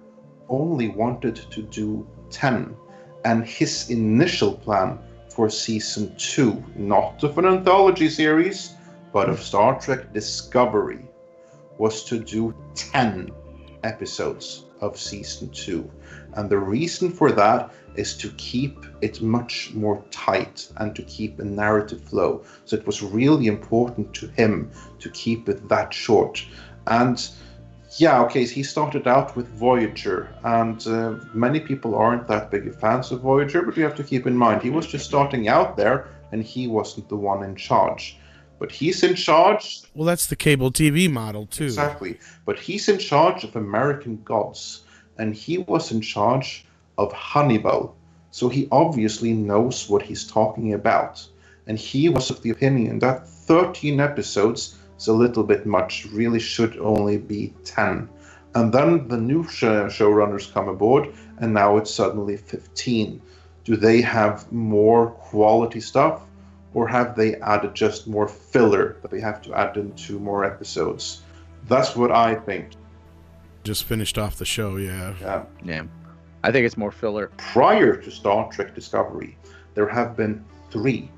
only wanted to do 10. And his initial plan for season 2, not of an anthology series, but of Star Trek Discovery, was to do 10 episodes of season 2. And the reason for that is to keep it much more tight and to keep a narrative flow. So it was really important to him to keep it that short. And yeah, okay, he started out with Voyager, and many people aren't that big fans of Voyager, but you have to keep in mind, he was just starting out there, and he wasn't the one in charge. But he's in charge... Well, that's the cable TV model, too. Exactly. But he's in charge of American Gods, and he was in charge of Hannibal. So he obviously knows what he's talking about. And he was of the opinion that 13 episodes is a little bit much, really should only be 10. And then the new showrunners come aboard, and now it's suddenly 15. Do they have more quality stuff? Or have they added just more filler that they have to add into more episodes? That's what I think. Just finished off the show, yeah. Yeah. I think it's more filler. Prior to Star Trek Discovery, there have been 3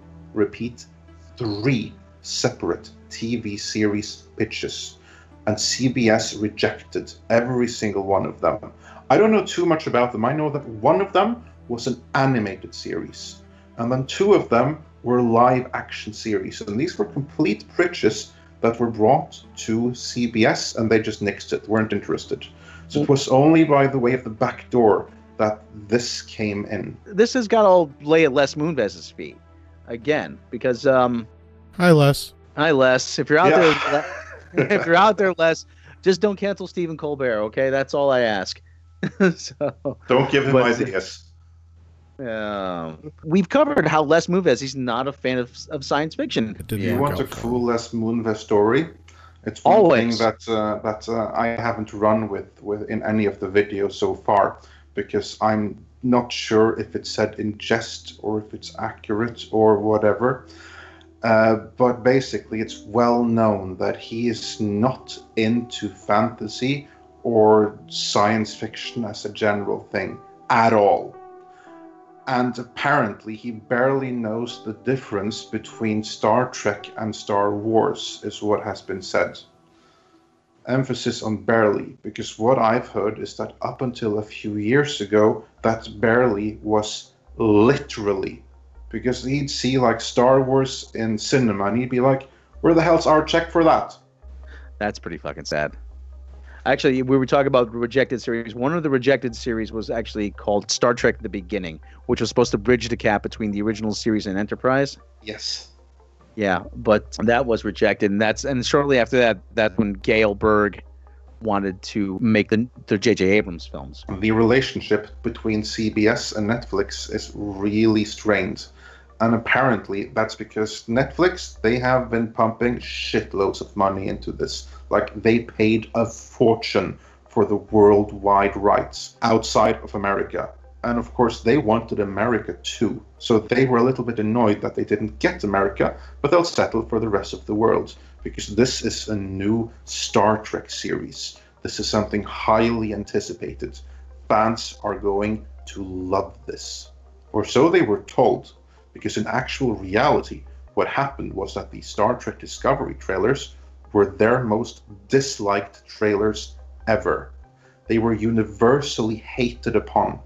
separate TV series pitches. And CBS rejected every single one of them. I don't know too much about them. I know that one of them was an animated series. And then 2 of them were live action series, and these were complete pitches that were brought to CBS, and they just nixed it, weren't interested. So it was only by the way of the back door that this came in. This has got to lay at Les Moonves's feet again, because Hi, Les. Hi, Les. If you're out there, if you're out there, Les, just don't cancel Stephen Colbert. Okay, that's all I ask. So don't give him ideas. We've covered how Les Moonves, he's not a fan of science fiction. You want a cool Les Moonves story? It's one thing that I haven't run with in any of the videos so far, because I'm not sure if it's said in jest or if it's accurate or whatever. But basically, it's well known that he is not into fantasy or science fiction as a general thing at all. And apparently he barely knows the difference between Star Trek and Star Wars, is what has been said. Emphasis on barely, because what I've heard is that up until a few years ago, that barely was literally. Because he'd see like Star Wars in cinema and he'd be like, where the hell's our check for that? That's pretty fucking sad. Actually, we were talking about rejected series. One of the rejected series was actually called Star Trek: The Beginning, which was supposed to bridge the gap between the original series and Enterprise. Yes. Yeah, but that was rejected, and shortly after that, that's when Gail Berg wanted to make the J.J. Abrams films. The relationship between CBS and Netflix is really strained. And apparently that's because Netflix, they have been pumping shitloads of money into this. Like, they paid a fortune for the worldwide rights outside of America. And of course, they wanted America too. So they were a little bit annoyed that they didn't get America, but they'll settle for the rest of the world. Because this is a new Star Trek series. This is something highly anticipated. Fans are going to love this. Or so they were told. Because in actual reality, what happened was that the Star Trek Discovery trailers were their most disliked trailers ever. They were universally hated upon.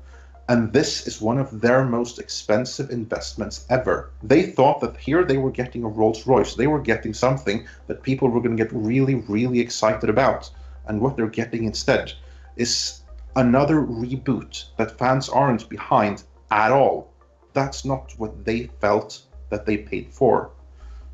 And this is one of their most expensive investments ever. They thought that here they were getting a Rolls Royce. They were getting something that people were going to get really, really excited about. And what they're getting instead is another reboot that fans aren't behind at all. That's not what they felt that they paid for.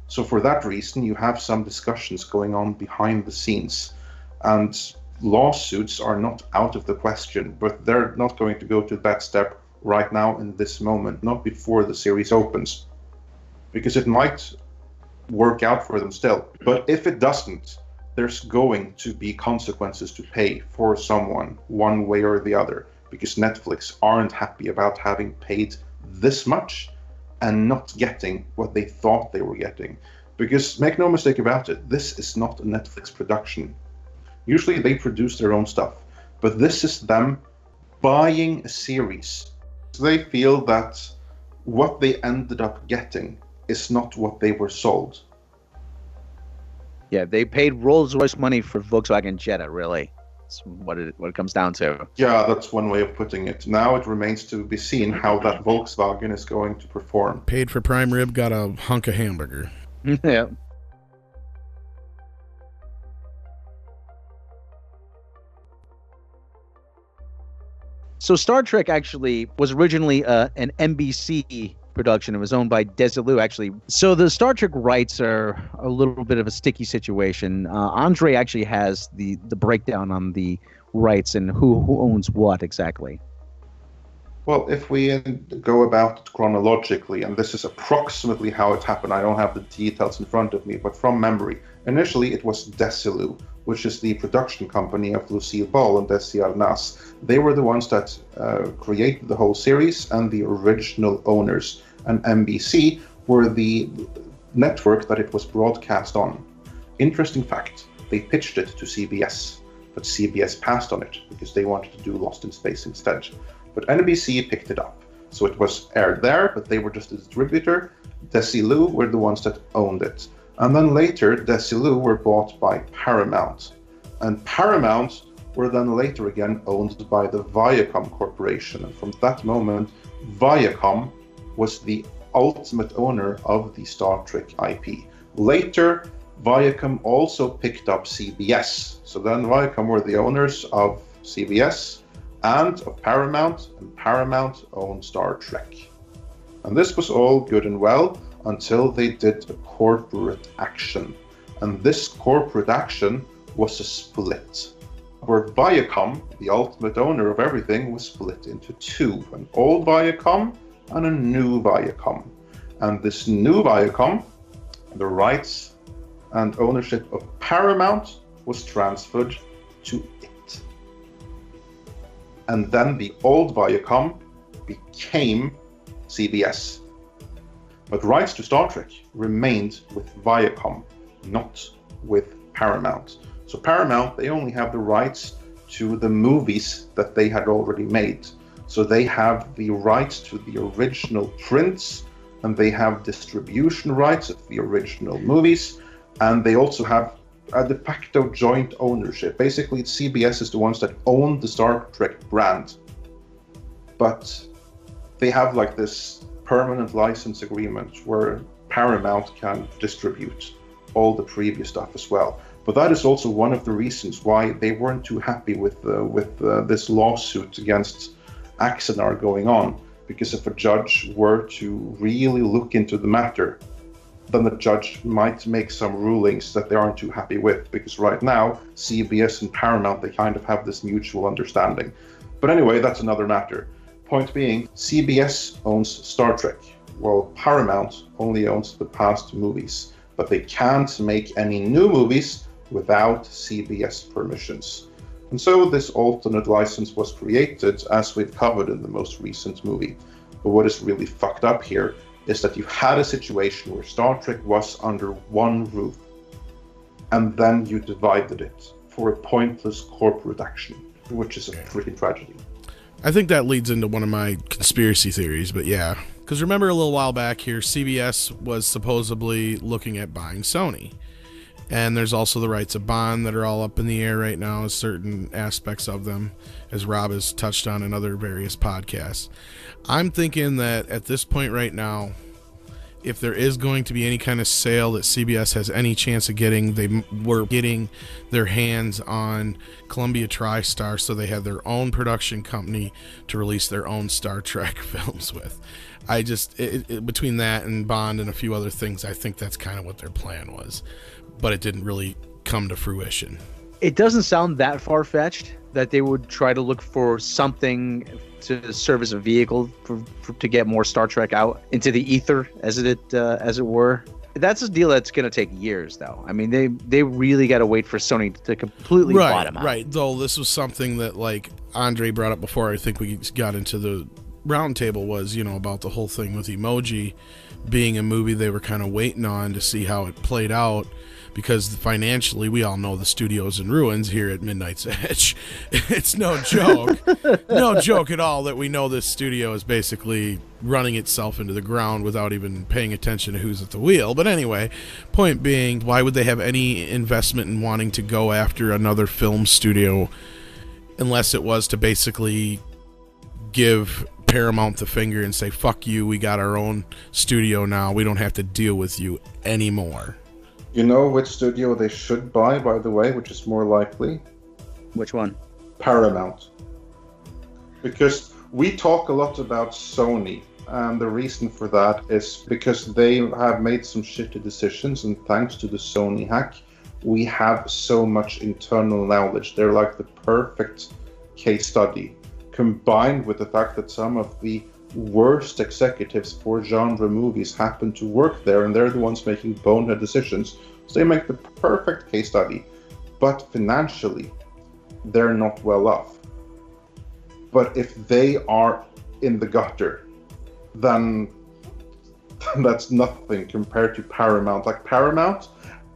So for that reason, you have some discussions going on behind the scenes. And lawsuits are not out of the question, but they're not going to go to that step right now in this moment, not before the series opens. Because it might work out for them still. But if it doesn't, there's going to be consequences to pay for someone one way or the other, because Netflix aren't happy about having paid this much and not getting what they thought they were getting. Because make no mistake about it, this is not a Netflix production. Usually they produce their own stuff, but this is them buying a series. So they feel that what they ended up getting is not what they were sold. Yeah, they paid Rolls-Royce money for Volkswagen Jetta, really. That's what it comes down to. Yeah, that's one way of putting it. Now it remains to be seen how that Volkswagen is going to perform. Paid for prime rib, got a hunk of hamburger. Yeah. So Star Trek actually was originally an NBC production. It was owned by Desilu, actually. So the Star Trek rights are a little bit of a sticky situation. Andre actually has the breakdown on the rights and who owns what exactly. Well, if we go about it chronologically, and this is approximately how it happened, I don't have the details in front of me, but from memory, initially it was Desilu, which is the production company of Lucille Ball and Desi Arnaz. They were the ones that created the whole series and the original owners. And NBC were the network that it was broadcast on. Interesting fact, they pitched it to CBS, but CBS passed on it because they wanted to do Lost in Space instead. But NBC picked it up. So it was aired there, but they were just a distributor. Desilu were the ones that owned it. And then later, Desilu were bought by Paramount. And Paramount were then later again owned by the Viacom Corporation. And from that moment, Viacom was the ultimate owner of the Star Trek IP. Later, Viacom also picked up CBS. So then Viacom were the owners of CBS and of Paramount, and Paramount owned Star Trek. And this was all good and well until they did a corporate action. And this corporate action was a split, where Viacom, the ultimate owner of everything, was split into two, an old Viacom and a new Viacom. And this new Viacom, the rights and ownership of Paramount was transferred to it. And then the old Viacom became CBS. But rights to Star Trek remained with Viacom, not with Paramount. So Paramount, they only have the rights to the movies that they had already made. So they have the rights to the original prints, and they have distribution rights of the original movies, and they also have a de facto joint ownership. Basically, CBS is the ones that own the Star Trek brand. But they have like this permanent license agreement where Paramount can distribute all the previous stuff as well. But that is also one of the reasons why they weren't too happy with this lawsuit against Axanar going on. Because if a judge were to really look into the matter, then the judge might make some rulings that they aren't too happy with, because right now, CBS and Paramount, they kind of have this mutual understanding. But anyway, that's another matter. Point being, CBS owns Star Trek, while Paramount only owns the past movies. But they can't make any new movies without CBS permissions. And so this alternate license was created, as we've covered in the most recent movie. But what is really fucked up here is that you had a situation where Star Trek was under one roof, and then you divided it for a pointless corporate action, which is a freaking tragedy. I think that leads into one of my conspiracy theories, but yeah. Because remember a little while back here, CBS was supposedly looking at buying Sony. And there's also the rights of Bond that are all up in the air right now, certain aspects of them, as Robb has touched on in other various podcasts. I'm thinking that at this point right now, if there is going to be any kind of sale that CBS has any chance of getting, they were getting their hands on Columbia TriStar, so they have their own production company to release their own Star Trek films with. I just, between that and Bond and a few other things, I think that's kind of what their plan was. But it didn't really come to fruition. It doesn't sound that far-fetched that they would try to look for something to serve as a vehicle to get more Star Trek out into the ether, as it were. That's a deal that's going to take years, though. I mean, they really got to wait for Sony to completely bottom out. Right. Though this was something that, like, Andre brought up before I think we got into the roundtable, was, you know, about the whole thing with Emoji being a movie they were kind of waiting on to see how it played out, because financially we all know the studio's in ruins here at Midnight's Edge. It's no joke. No joke at all that we know this studio is basically running itself into the ground without even paying attention to who's at the wheel. But anyway, point being, why would they have any investment in wanting to go after another film studio unless it was to basically give Paramount the finger and say, fuck you, we got our own studio now, we don't have to deal with you anymore? You know which studio they should buy, by the way, which is more likely? Which one? Paramount. Because we talk a lot about Sony, and the reason for that is because they have made some shitty decisions, and thanks to the Sony hack, we have so much internal knowledge. They're like the perfect case study, combined with the fact that some of the worst executives for genre movies happen to work there, and they're the ones making bonehead decisions. So they make the perfect case study. But financially, they're not well off. But if they are in the gutter, then that's nothing compared to Paramount. Like, Paramount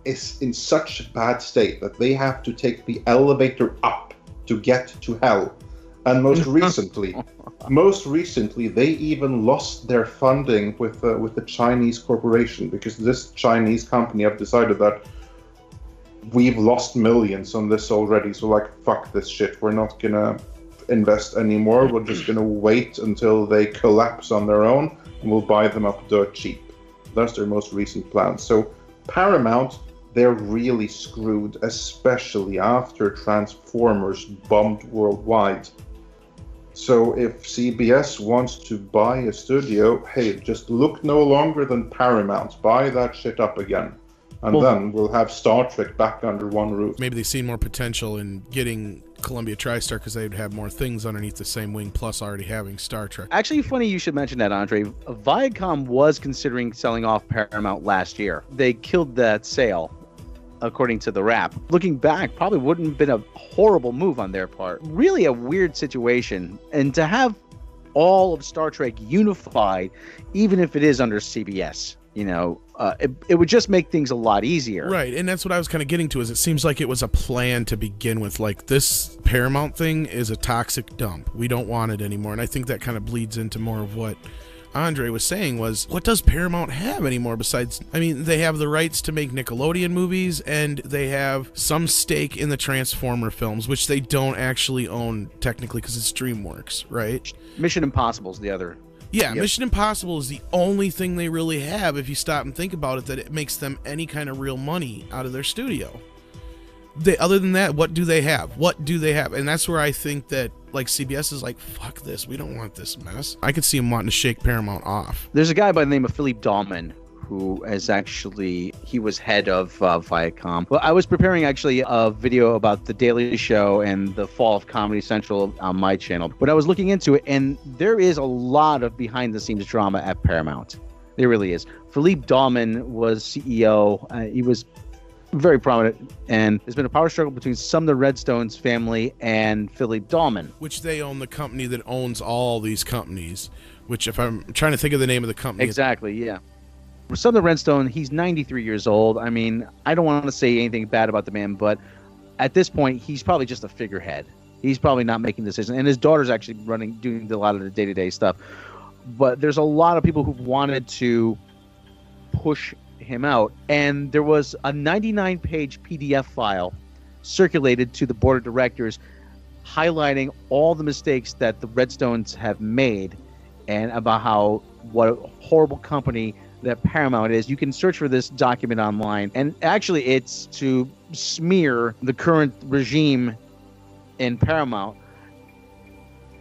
is in such a bad state that they have to take the elevator up to get to hell. And most recently, they even lost their funding with the Chinese corporation, because this Chinese company have decided that we've lost millions on this already. So, like, fuck this shit. We're not gonna invest anymore. We're just gonna wait until they collapse on their own, and we'll buy them up dirt cheap. That's their most recent plan. So Paramount, they're really screwed, especially after Transformers bombed worldwide. So if CBS wants to buy a studio, hey, just look no longer than Paramount. Buy that shit up again. And then we'll have Star Trek back under one roof. Maybe they see more potential in getting Columbia TriStar because they'd have more things underneath the same wing, plus already having Star Trek. Actually, funny you should mention that, Andre. Viacom was considering selling off Paramount last year. They killed that sale, according to the Wrap. Looking back, probably wouldn't have been a horrible move on their part. Really a weird situation. And to have all of Star Trek unified, even if it is under CBS, you know, it would just make things a lot easier. Right, and that's what I was kind of getting to, is it seems like it was a plan to begin with. Like, this Paramount thing is a toxic dump. We don't want it anymore. And I think that kind of bleeds into more of what Andre was saying, was what does Paramount have anymore besides, I mean, they have the rights to make Nickelodeon movies, and they have some stake in the Transformer films, which they don't actually own technically because it's DreamWorks, right? Mission Impossible is the other. Yeah, yep. Mission Impossible is the only thing they really have, if you stop and think about it, that it makes them any kind of real money out of their studio. Other than that, what do they have? What do they have? And that's where I think that, like, CBS is like, fuck this, we don't want this mess. I could see them wanting to shake Paramount off. There's a guy by the name of Philippe Dahlman who is actually, he was head of Viacom. Well, I was preparing actually a video about The Daily Show and the fall of Comedy Central on my channel. But I was looking into it, and there is a lot of behind-the-scenes drama at Paramount. There really is. Philippe Dahlman was CEO. He was very prominent, and there's been a power struggle between some of the Redstones family and Philippe Dahlman. Which they own the company that owns all these companies, which, if I'm trying to think of the name of the company. Exactly, yeah. Some of the Redstone, he's 93 years old. I mean, I don't want to say anything bad about the man, but at this point, he's probably just a figurehead. He's probably not making decisions, and his daughter's actually doing a lot of the day-to-day stuff. But there's a lot of people who wanted to push him out, and there was a 99-page PDF file circulated to the board of directors highlighting all the mistakes that the Redstones have made, and about what a horrible company that Paramount is. You can search for this document online, and actually it's to smear the current regime in Paramount.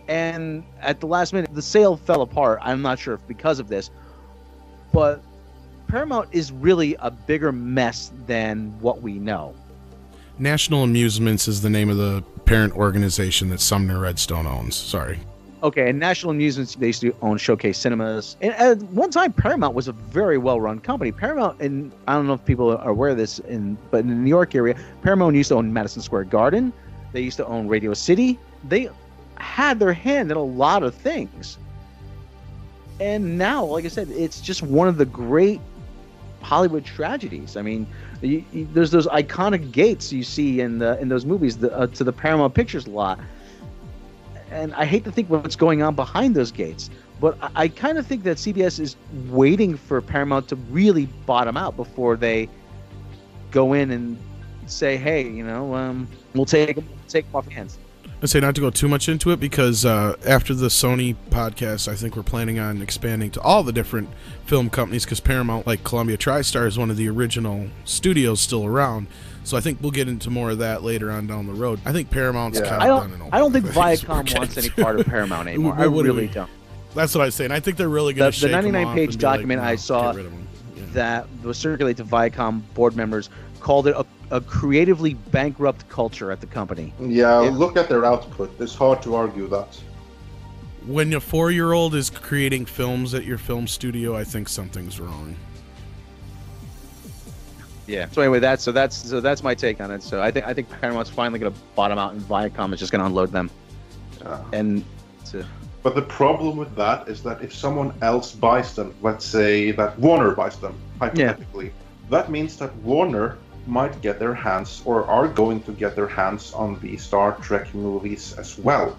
And at the last minute, the sale fell apart. I'm not sure if because of this, but Paramount is really a bigger mess than what we know. National Amusements is the name of the parent organization that Sumner Redstone owns. Sorry. Okay, and National Amusements, they used to own Showcase Cinemas. And at one time, Paramount was a very well-run company. Paramount, and I don't know if people are aware of this, but in the New York area, Paramount used to own Madison Square Garden. They used to own Radio City. They had their hand in a lot of things. And now, like I said, it's just one of the great Hollywood tragedies. I mean, there's those iconic gates you see in those movies to the Paramount Pictures lot. And I hate to think what's going on behind those gates, but I kind of think that CBS is waiting for Paramount to really bottom out before they go in and say, hey, we'll take them off hands. I say not to go too much into it because after the Sony podcast, I think we're planning on expanding to all the different film companies because Paramount, like Columbia TriStar, is one of the original studios still around. So I think we'll get into more of that later on down the road. I think Paramount's kind of done. I don't think Viacom wants any part of Paramount anymore. I really don't. That's what I was saying. I think they're really going to shake them off. The 99-page document I saw that was circulated to Viacom board members called it a creatively bankrupt culture at the company. Yeah, look at their output. It's hard to argue that. When a 4-year-old is creating films at your film studio, I think something's wrong. Yeah. So anyway, that's my take on it. So I think Paramount's finally going to bottom out, and Viacom is just going to unload them. But the problem with that is that if someone else buys them, let's say that Warner buys them, hypothetically, that means that Warner might get their hands, or are going to get their hands, on the Star Trek movies as well.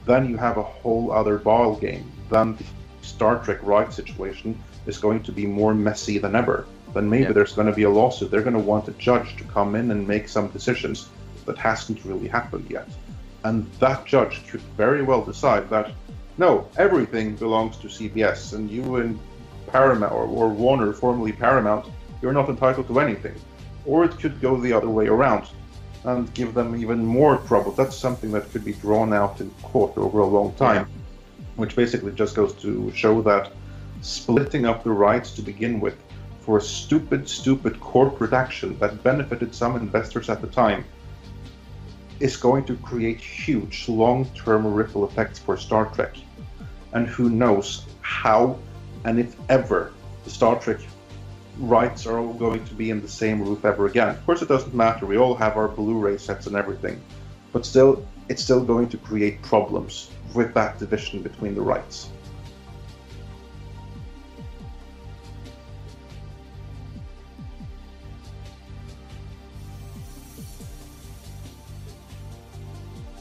Then you have a whole other ball game. Then the Star Trek rights situation is going to be more messy than ever. Then maybe there's going to be a lawsuit. They're going to want a judge to come in and make some decisions that hasn't really happened yet. And that judge could very well decide that, no, everything belongs to CBS, and you and Paramount, or Warner, formerly Paramount, you're not entitled to anything. Or it could go the other way around and give them even more trouble. That's something that could be drawn out in court over a long time, which basically just goes to show that splitting up the rights to begin with for a stupid corporate action that benefited some investors at the time is going to create huge long-term ripple effects for Star Trek. And who knows how, and if ever, the Star Trek rights are all going to be in the same roof ever again. Of course, it doesn't matter. We all have our Blu-ray sets and everything. But still, it's still going to create problems with that division between the rights.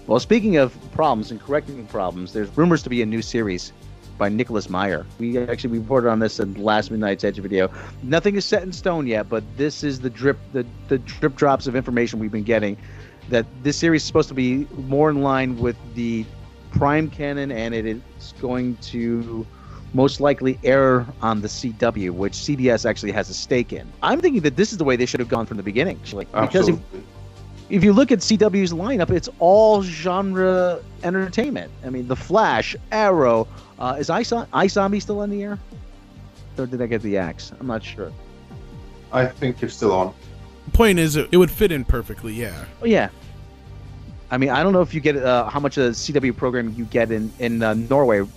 Well, speaking of problems and correcting problems, there's rumors to be a new series by Nicholas Meyer. We reported on this in last Midnight's Edge video. Nothing is set in stone yet, but this is the drip drops of information we've been getting, that this series is supposed to be more in line with the Prime canon, and it is going to most likely air on the CW, which CBS actually has a stake in. I'm thinking that this is the way they should have gone from the beginning, actually. Because if you look at CW's lineup, it's all genre entertainment. I mean, The Flash, Arrow. Is iZombie still on the air? Or did I get the axe? I'm not sure. I think it's still on. The point is, it would fit in perfectly, yeah. Oh, yeah. I mean, I don't know if you get how much of the CW program you get in Norway,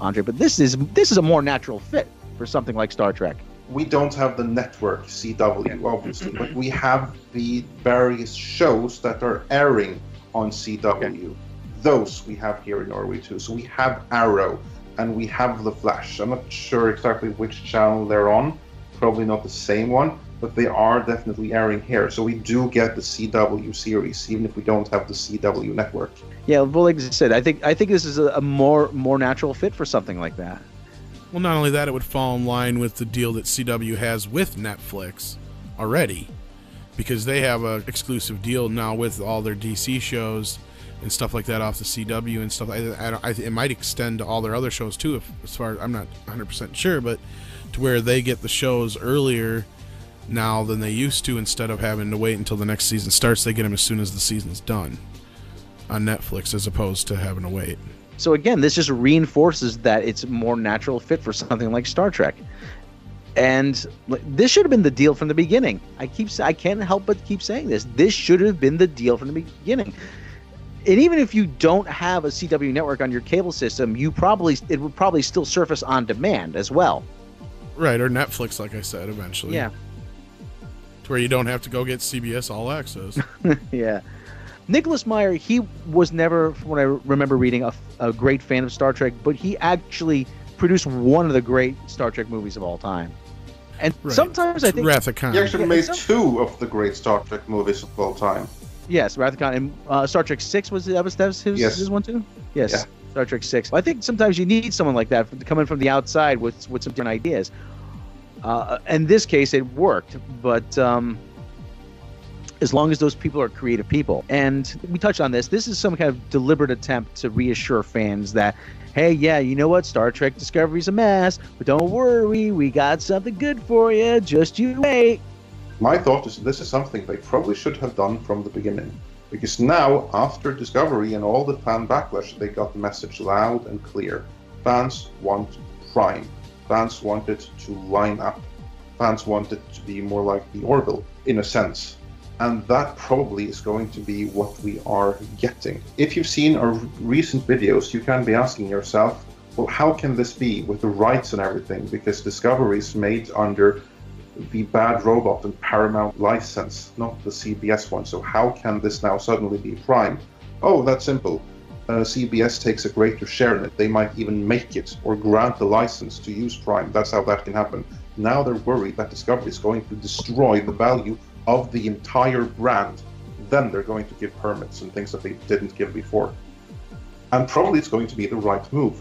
Andre, but this is a more natural fit for something like Star Trek. We don't have the network CW, obviously, but we have the various shows that are airing on CW. Okay. Those we have here in Norway too. So we have Arrow and we have The Flash. I'm not sure exactly which channel they're on. Probably not the same one, but they are definitely airing here. So we do get the CW series, even if we don't have the CW network. Yeah, well, like I said, I think this is a more natural fit for something like that. Well, not only that, it would fall in line with the deal that CW has with Netflix already, because they have an exclusive deal now with all their DC shows and stuff like that off the CW and stuff. It might extend to all their other shows too, as far as I'm not 100% sure, but to where they get the shows earlier now than they used to. Instead of having to wait until the next season starts, they get them as soon as the season's done on Netflix, as opposed to having to wait. So again, this just reinforces that it's a more natural fit for something like Star Trek. And this should have been the deal from the beginning. I can't help but keep saying this. This should have been the deal from the beginning. And even if you don't have a CW network on your cable system, it would probably still surface on demand as well. Right, or Netflix, like I said, eventually. Yeah. To where you don't have to go get CBS All Access. Yeah. Nicholas Meyer, he was never, from what I remember reading, a great fan of Star Trek, but he actually produced one of the great Star Trek movies of all time. And sometimes I think... Wrath of Khan. He actually made two of the great Star Trek movies of all time. Yes, Wrath of Khan. And Star Trek 6, was his one too? Yes, yeah. Star Trek 6. I think sometimes you need someone like that coming from the outside with some different ideas. In this case, it worked, but... as long as those people are creative people. And we touched on this. This is some kind of deliberate attempt to reassure fans that, hey, yeah, you know what? Star Trek Discovery's a mess, but don't worry, we got something good for you. Just you wait. My thought is this is something they probably should have done from the beginning. Because now, after Discovery and all the fan backlash, they got the message loud and clear. Fans want Prime. Fans want it to line up. Fans want it to be more like the Orville, in a sense. And that probably is going to be what we are getting. If you've seen our recent videos, you can be asking yourself, well, how can this be with the rights and everything? Because Discovery is made under the Bad Robot and Paramount license, not the CBS one. So how can this now suddenly be Prime? Oh, that's simple. CBS takes a greater share in it. They might even make it or grant the license to use Prime. That's how that can happen. Now they're worried that Discovery is going to destroy the value of the entire brand. Then they're going to give permits and things that they didn't give before. And probably it's going to be the right move.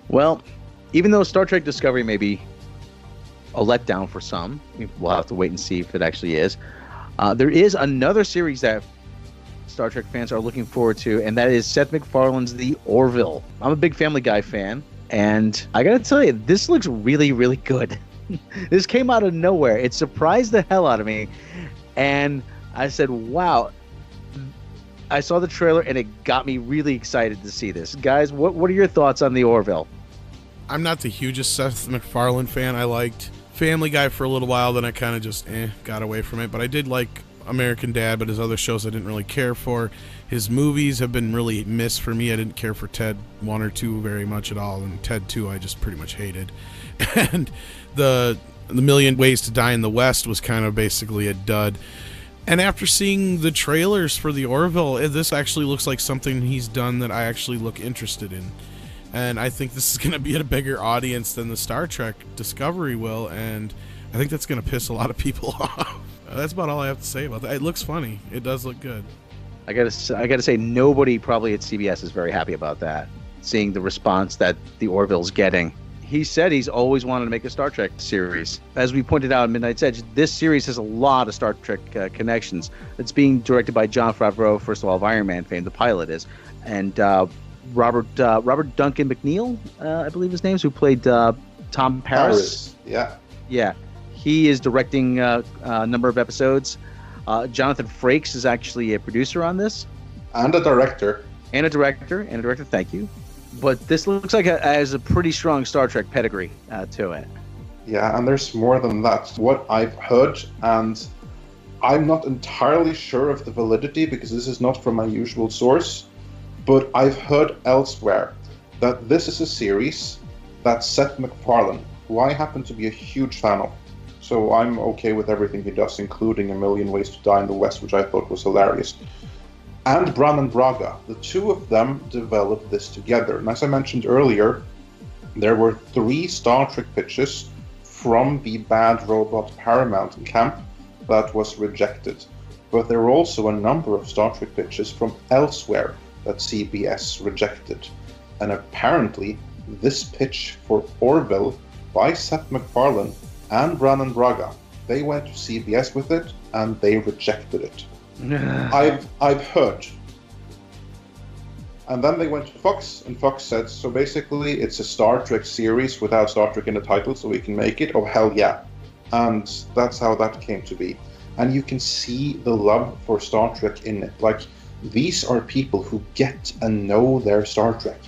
Well, even though Star Trek Discovery may be a letdown for some, we'll have to wait and see if it actually is. There is another series that Star Trek fans are looking forward to, and that is Seth MacFarlane's The Orville. I'm a big Family Guy fan, and I gotta tell you, this looks really, really good. This came out of nowhere. It surprised the hell out of me, and I said, wow. I saw the trailer, and it got me really excited to see this. Guys, what are your thoughts on The Orville? I'm not the hugest Seth MacFarlane fan. I liked Family Guy for a little while, then I kind of just got away from it. But I did like American Dad, but his other shows I didn't really care for. His movies have been really missed for me. I didn't care for Ted 1 or 2 very much at all, and Ted 2 I just pretty much hated. And the Million Ways to Die in the West was kind of basically a dud. And after seeing the trailers for The Orville, this actually looks like something he's done that I actually look interested in. And I think this is going to be a bigger audience than the Star Trek Discovery will, and I think that's going to piss a lot of people off. That's about all I have to say about that. It looks funny. It does look good. I gotta say, nobody probably at CBS is very happy about that, seeing the response that The Orville's getting. He said he's always wanted to make a Star Trek series. As we pointed out in Midnight's Edge, this series has a lot of Star Trek connections. It's being directed by Jon Favreau, first of all, of Iron Man fame, the pilot is, and Robert Duncan McNeil, I believe his name is, who played Tom Paris. Yeah. He is directing a number of episodes. Jonathan Frakes is actually a producer on this. And a director. Thank you. But this looks like it has a pretty strong Star Trek pedigree to it. Yeah, and there's more than that. What I've heard, and I'm not entirely sure of the validity because this is not from my usual source, but I've heard elsewhere that this is a series that Seth MacFarlane, who I happen to be a huge fan of, so I'm okay with everything he does, including A Million Ways to Die in the West, which I thought was hilarious, and Brannon Braga, the two of them developed this together. And as I mentioned earlier, there were 3 Star Trek pitches from the Bad Robot Paramount camp that was rejected. But there were also a number of Star Trek pitches from elsewhere that CBS rejected. And apparently, this pitch for Orville by Seth MacFarlane and Brannon Braga, they went to CBS with it and they rejected it. I've heard. And then they went to Fox, and Fox said, so basically it's a Star Trek series without Star Trek in the title, so we can make it. Oh, hell yeah. And that's how that came to be. And you can see the love for Star Trek in it. Like, these are people who get and know their Star Trek.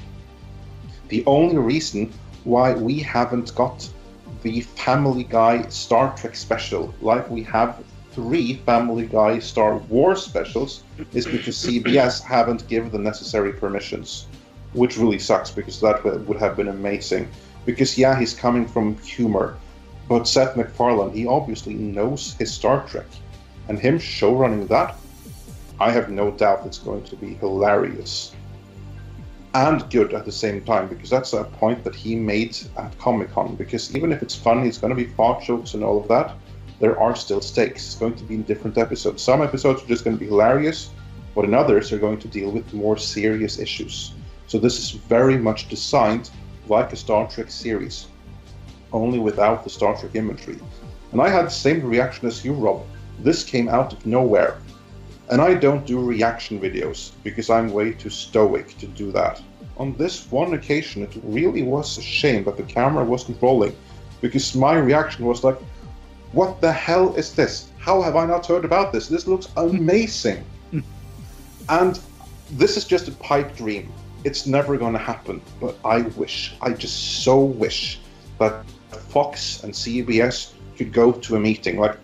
The only reason why we haven't got the Family Guy Star Trek special like we have 3 Family Guy Star Wars specials is because CBS haven't given the necessary permissions, which really sucks because that would have been amazing. Because yeah, he's coming from humor, but Seth MacFarlane, he obviously knows his Star Trek, and him showrunning that, I have no doubt it's going to be hilarious and good at the same time, because that's a point that he made at Comic-Con. Because even if it's fun, it's going to be fart jokes and all of that, there are still stakes. It's going to be in different episodes. Some episodes are just going to be hilarious, but in others are going to deal with more serious issues. So this is very much designed like a Star Trek series, only without the Star Trek imagery. And I had the same reaction as you, Rob. This came out of nowhere. And I don't do reaction videos, because I'm way too stoic to do that. On this one occasion, it really was a shame that the camera wasn't rolling, because my reaction was like, what the hell is this? How have I not heard about this? This looks amazing. And this is just a pipe dream. It's never going to happen, but I just so wish that Fox and CBS could go to a meeting, like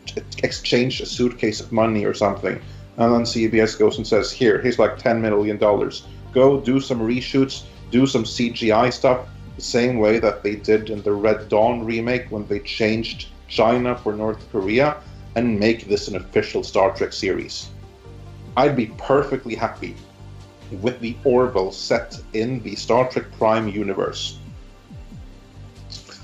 exchange a suitcase of money or something, and then CBS goes and says, here's like $10 million. Go do some reshoots, do some CGI stuff, the same way that they did in the Red Dawn remake when they changed China for North Korea, and make this an official Star Trek series. I'd be perfectly happy with the Orville set in the Star Trek Prime universe.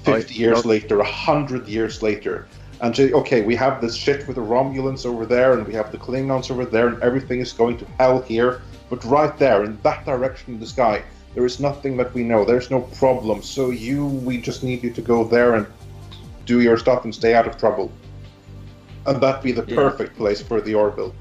50 years later, 100 years later, and okay, we have this shit with the Romulans over there, and we have the Klingons over there, and everything is going to hell here, but right there, in that direction in the sky, there is nothing that we know, there's no problem, so we just need you to go there and do your stuff and stay out of trouble. And that'd be the perfect place for the Orville.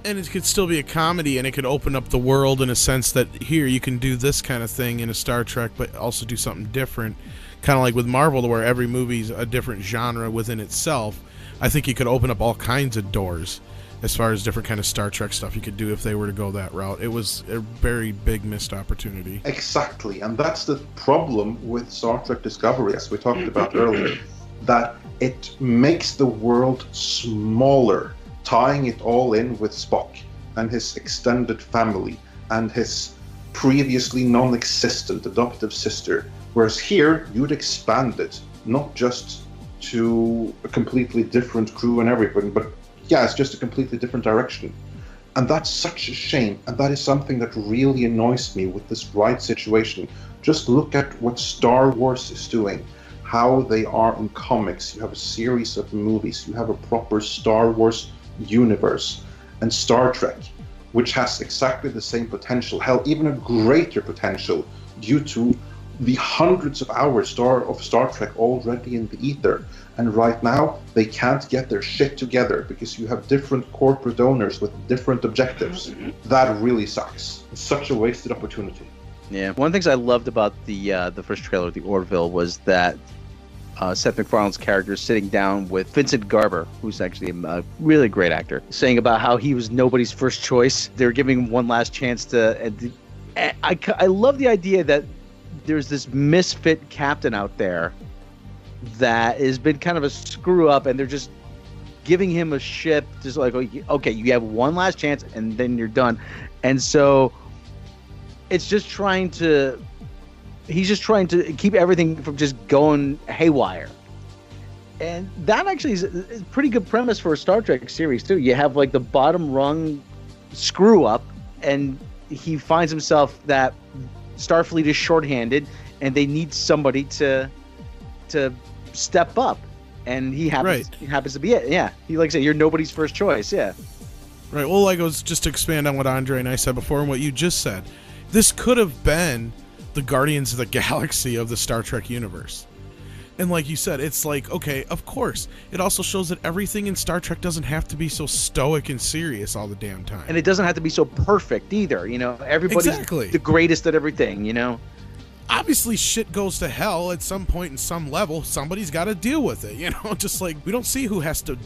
And it could still be a comedy, and it could open up the world in a sense that here you can do this kind of thing in a Star Trek, but also do something different. Kind of like with Marvel, where every movie's a different genre within itself. I think you could open up all kinds of doors as far as different kind of Star Trek stuff you could do if they were to go that route. It was a very big missed opportunity. Exactly, and that's the problem with Star Trek Discovery, as we talked about earlier, that it makes the world smaller, tying it all in with Spock and his extended family and his previously non-existent adoptive sister. Whereas here, you'd expand it, not just to a completely different crew and everything, but yeah, it's just a completely different direction. And that's such a shame, and that is something that really annoys me with this right situation. Just look at what Star Wars is doing, how they are in comics. You have a series of movies, you have a proper Star Wars universe, and Star Trek, which has exactly the same potential, hell, even a greater potential, due to the hundreds of hours of Star Trek already in the ether. And right now, they can't get their shit together because you have different corporate owners with different objectives. That really sucks. It's such a wasted opportunity. Yeah, one of the things I loved about the first trailer, the Orville, was that Seth MacFarlane's character sitting down with Vincent Garber, who's actually a really great actor, saying about how he was nobody's first choice. They were giving him one last chance to... I love the idea that there's this misfit captain out there that has been kind of a screw up, and they're just giving him a ship, just like, okay, you have one last chance and then you're done. And so he's just trying to keep everything from just going haywire. And that actually is a pretty good premise for a Star Trek series too. You have like the bottom rung screw up, and he finds himself that Starfleet is shorthanded and they need somebody to step up, and he happens to be it. Yeah, he like I said, you're nobody's first choice. Yeah, right. Well, like, it was just to expand on what Andre and I said before and what you just said. This could have been the Guardians of the Galaxy of the Star Trek universe. And like you said, it's like, okay, of course. It also shows that everything in Star Trek doesn't have to be so stoic and serious all the damn time. And it doesn't have to be so perfect either. You know, everybody's the greatest at everything, you know? Obviously, shit goes to hell at some point in some level. Somebody's got to deal with it, you know? Just like, we don't see who has to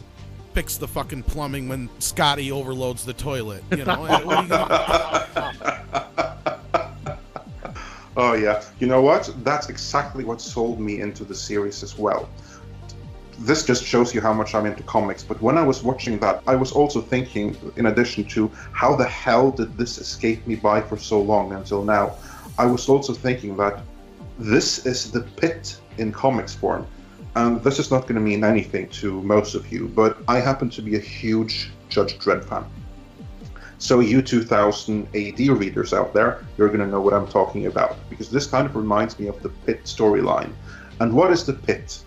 fix the fucking plumbing when Scotty overloads the toilet, you know? What are you gonna... Oh, yeah. You know what? That's exactly what sold me into the series as well. this just shows you how much I'm into comics. But when I was watching that, I was also thinking, in addition to how the hell did this escape me by for so long until now, I was also thinking that this is the Pit in comics form. And this is not going to mean anything to most of you, but I happen to be a huge Judge Dredd fan. So you 2000 AD readers out there, you're going to know what I'm talking about, because this kind of reminds me of the Pit storyline. And what is the Pit?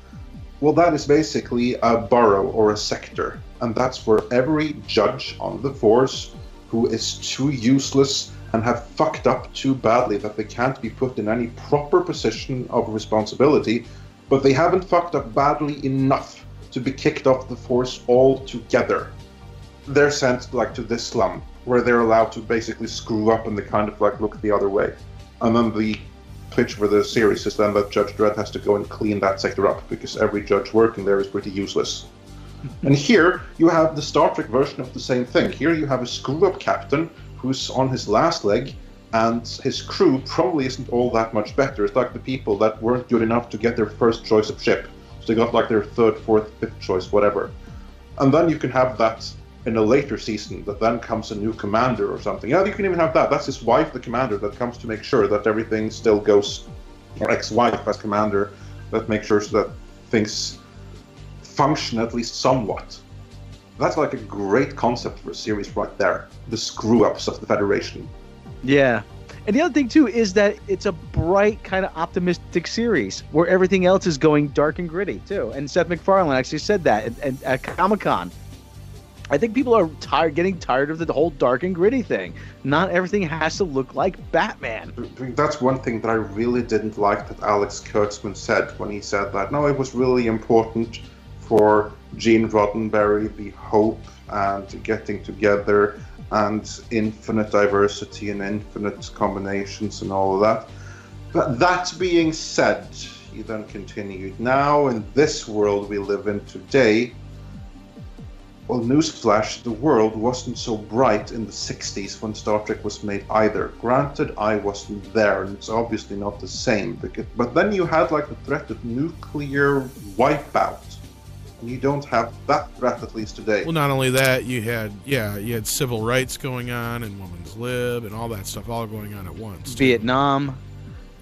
Well, that is basically a borough or a sector, and that's where every judge on the force who is too useless and have fucked up too badly that they can't be put in any proper position of responsibility, but they haven't fucked up badly enough to be kicked off the force altogether. They're sent like to this slum, where they're allowed to basically screw up and they kind of like look the other way. And then the pitch for the series is then that Judge Dredd has to go and clean that sector up, because every judge working there is pretty useless. And here you have the Star Trek version of the same thing. Here you have a screw-up captain who's on his last leg, and his crew probably isn't all that much better. It's like the people that weren't good enough to get their first choice of ship. So they got like their third, fourth, fifth choice, whatever. And then you can have that in a later season, that then comes a new commander or something. Yeah, you can even have that. That's his wife, the commander, that comes to make sure that everything still goes, or ex-wife as commander, that makes sure so that things function at least somewhat. That's like a great concept for a series right there. The screw-ups of the Federation. Yeah. And the other thing, too, is that it's a bright, kind of optimistic series where everything else is going dark and gritty, too. And Seth MacFarlane actually said that at Comic-Con. I think people are getting tired of the whole dark and gritty thing. Not everything has to look like Batman. That's one thing that I really didn't like that Alex Kurtzman said when he said that. No, it was really important for Gene Roddenberry, the hope and getting together and infinite diversity and infinite combinations and all of that. But that being said, he then continued, now in this world we live in today, well, newsflash, the world wasn't so bright in the 60s when Star Trek was made either. Granted, I wasn't there, and it's obviously not the same. But then you had like the threat of nuclear wipeout. And you don't have that threat, at least today. Well, not only that, you had civil rights going on and women's lib and all that stuff all going on at once. Vietnam.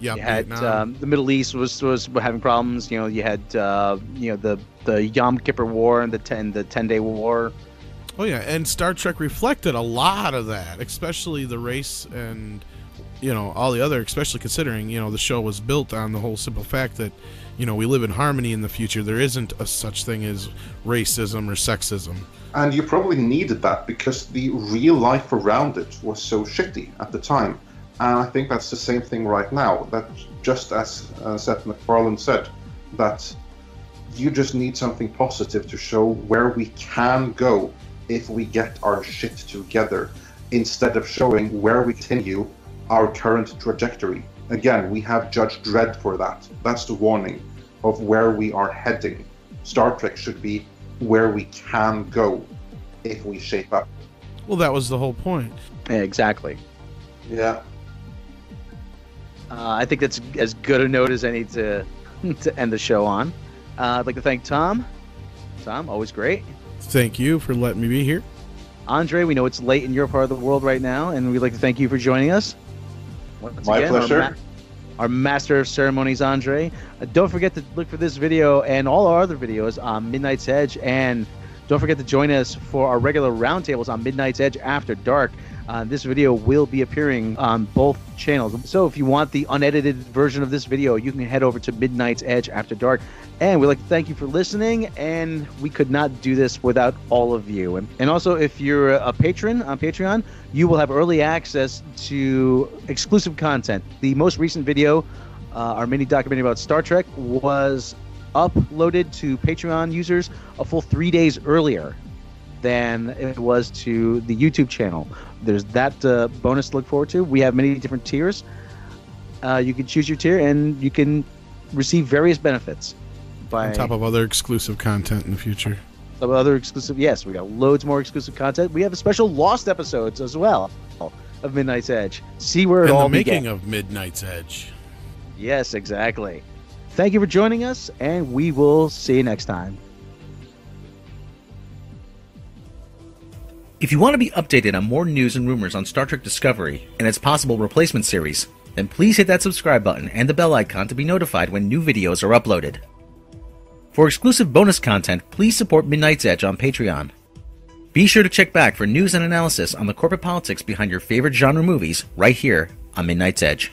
Yeah, you had Vietnam. The Middle East was having problems. You know, you had the Yom Kippur War and the 10-day war. Oh yeah, and Star Trek reflected a lot of that, especially the race and all the other. Especially considering the show was built on the whole simple fact that we live in harmony in the future. There isn't a such thing as racism or sexism. And you probably needed that because the real life around it was so shitty at the time. And I think that's the same thing right now, that just as Seth MacFarlane said, that you just need something positive to show where we can go if we get our shit together, instead of showing where we continue our current trajectory. Again, we have Judge Dredd for that. That's the warning of where we are heading. Star Trek should be where we can go if we shape up. Well, that was the whole point. Yeah, exactly. Yeah. I think that's as good a note as any to end the show on. I'd like to thank Tom. Tom, always great. Thank you for letting me be here. Andre, we know it's late in your part of the world right now, and we'd like to thank you for joining us. Once My again, pleasure. Our master of ceremonies, Andre. Don't forget to look for this video and all our other videos on Midnight's Edge, and don't forget to join us for our regular roundtables on Midnight's Edge After Dark. This video will be appearing on both channels. So if you want the unedited version of this video, you can head over to Midnight's Edge After Dark. And we'd like to thank you for listening, and we could not do this without all of you. And also, if you're a patron on Patreon, you will have early access to exclusive content. The most recent video, our mini documentary about Star Trek, was uploaded to Patreon users a full 3 days earlier than it was to the YouTube channel. There's that bonus to look forward to. We have many different tiers. You can choose your tier, and you can receive various benefits. On top of other exclusive content in the future. Of other exclusive, yes, we got loads more exclusive content. We have special Lost episodes as well of Midnight's Edge. See where it all began. And the making of Midnight's Edge. Yes, exactly. Thank you for joining us, and we will see you next time. If you want to be updated on more news and rumors on Star Trek Discovery and its possible replacement series, then please hit that subscribe button and the bell icon to be notified when new videos are uploaded. For exclusive bonus content, please support Midnight's Edge on Patreon. Be sure to check back for news and analysis on the corporate politics behind your favorite genre movies right here on Midnight's Edge.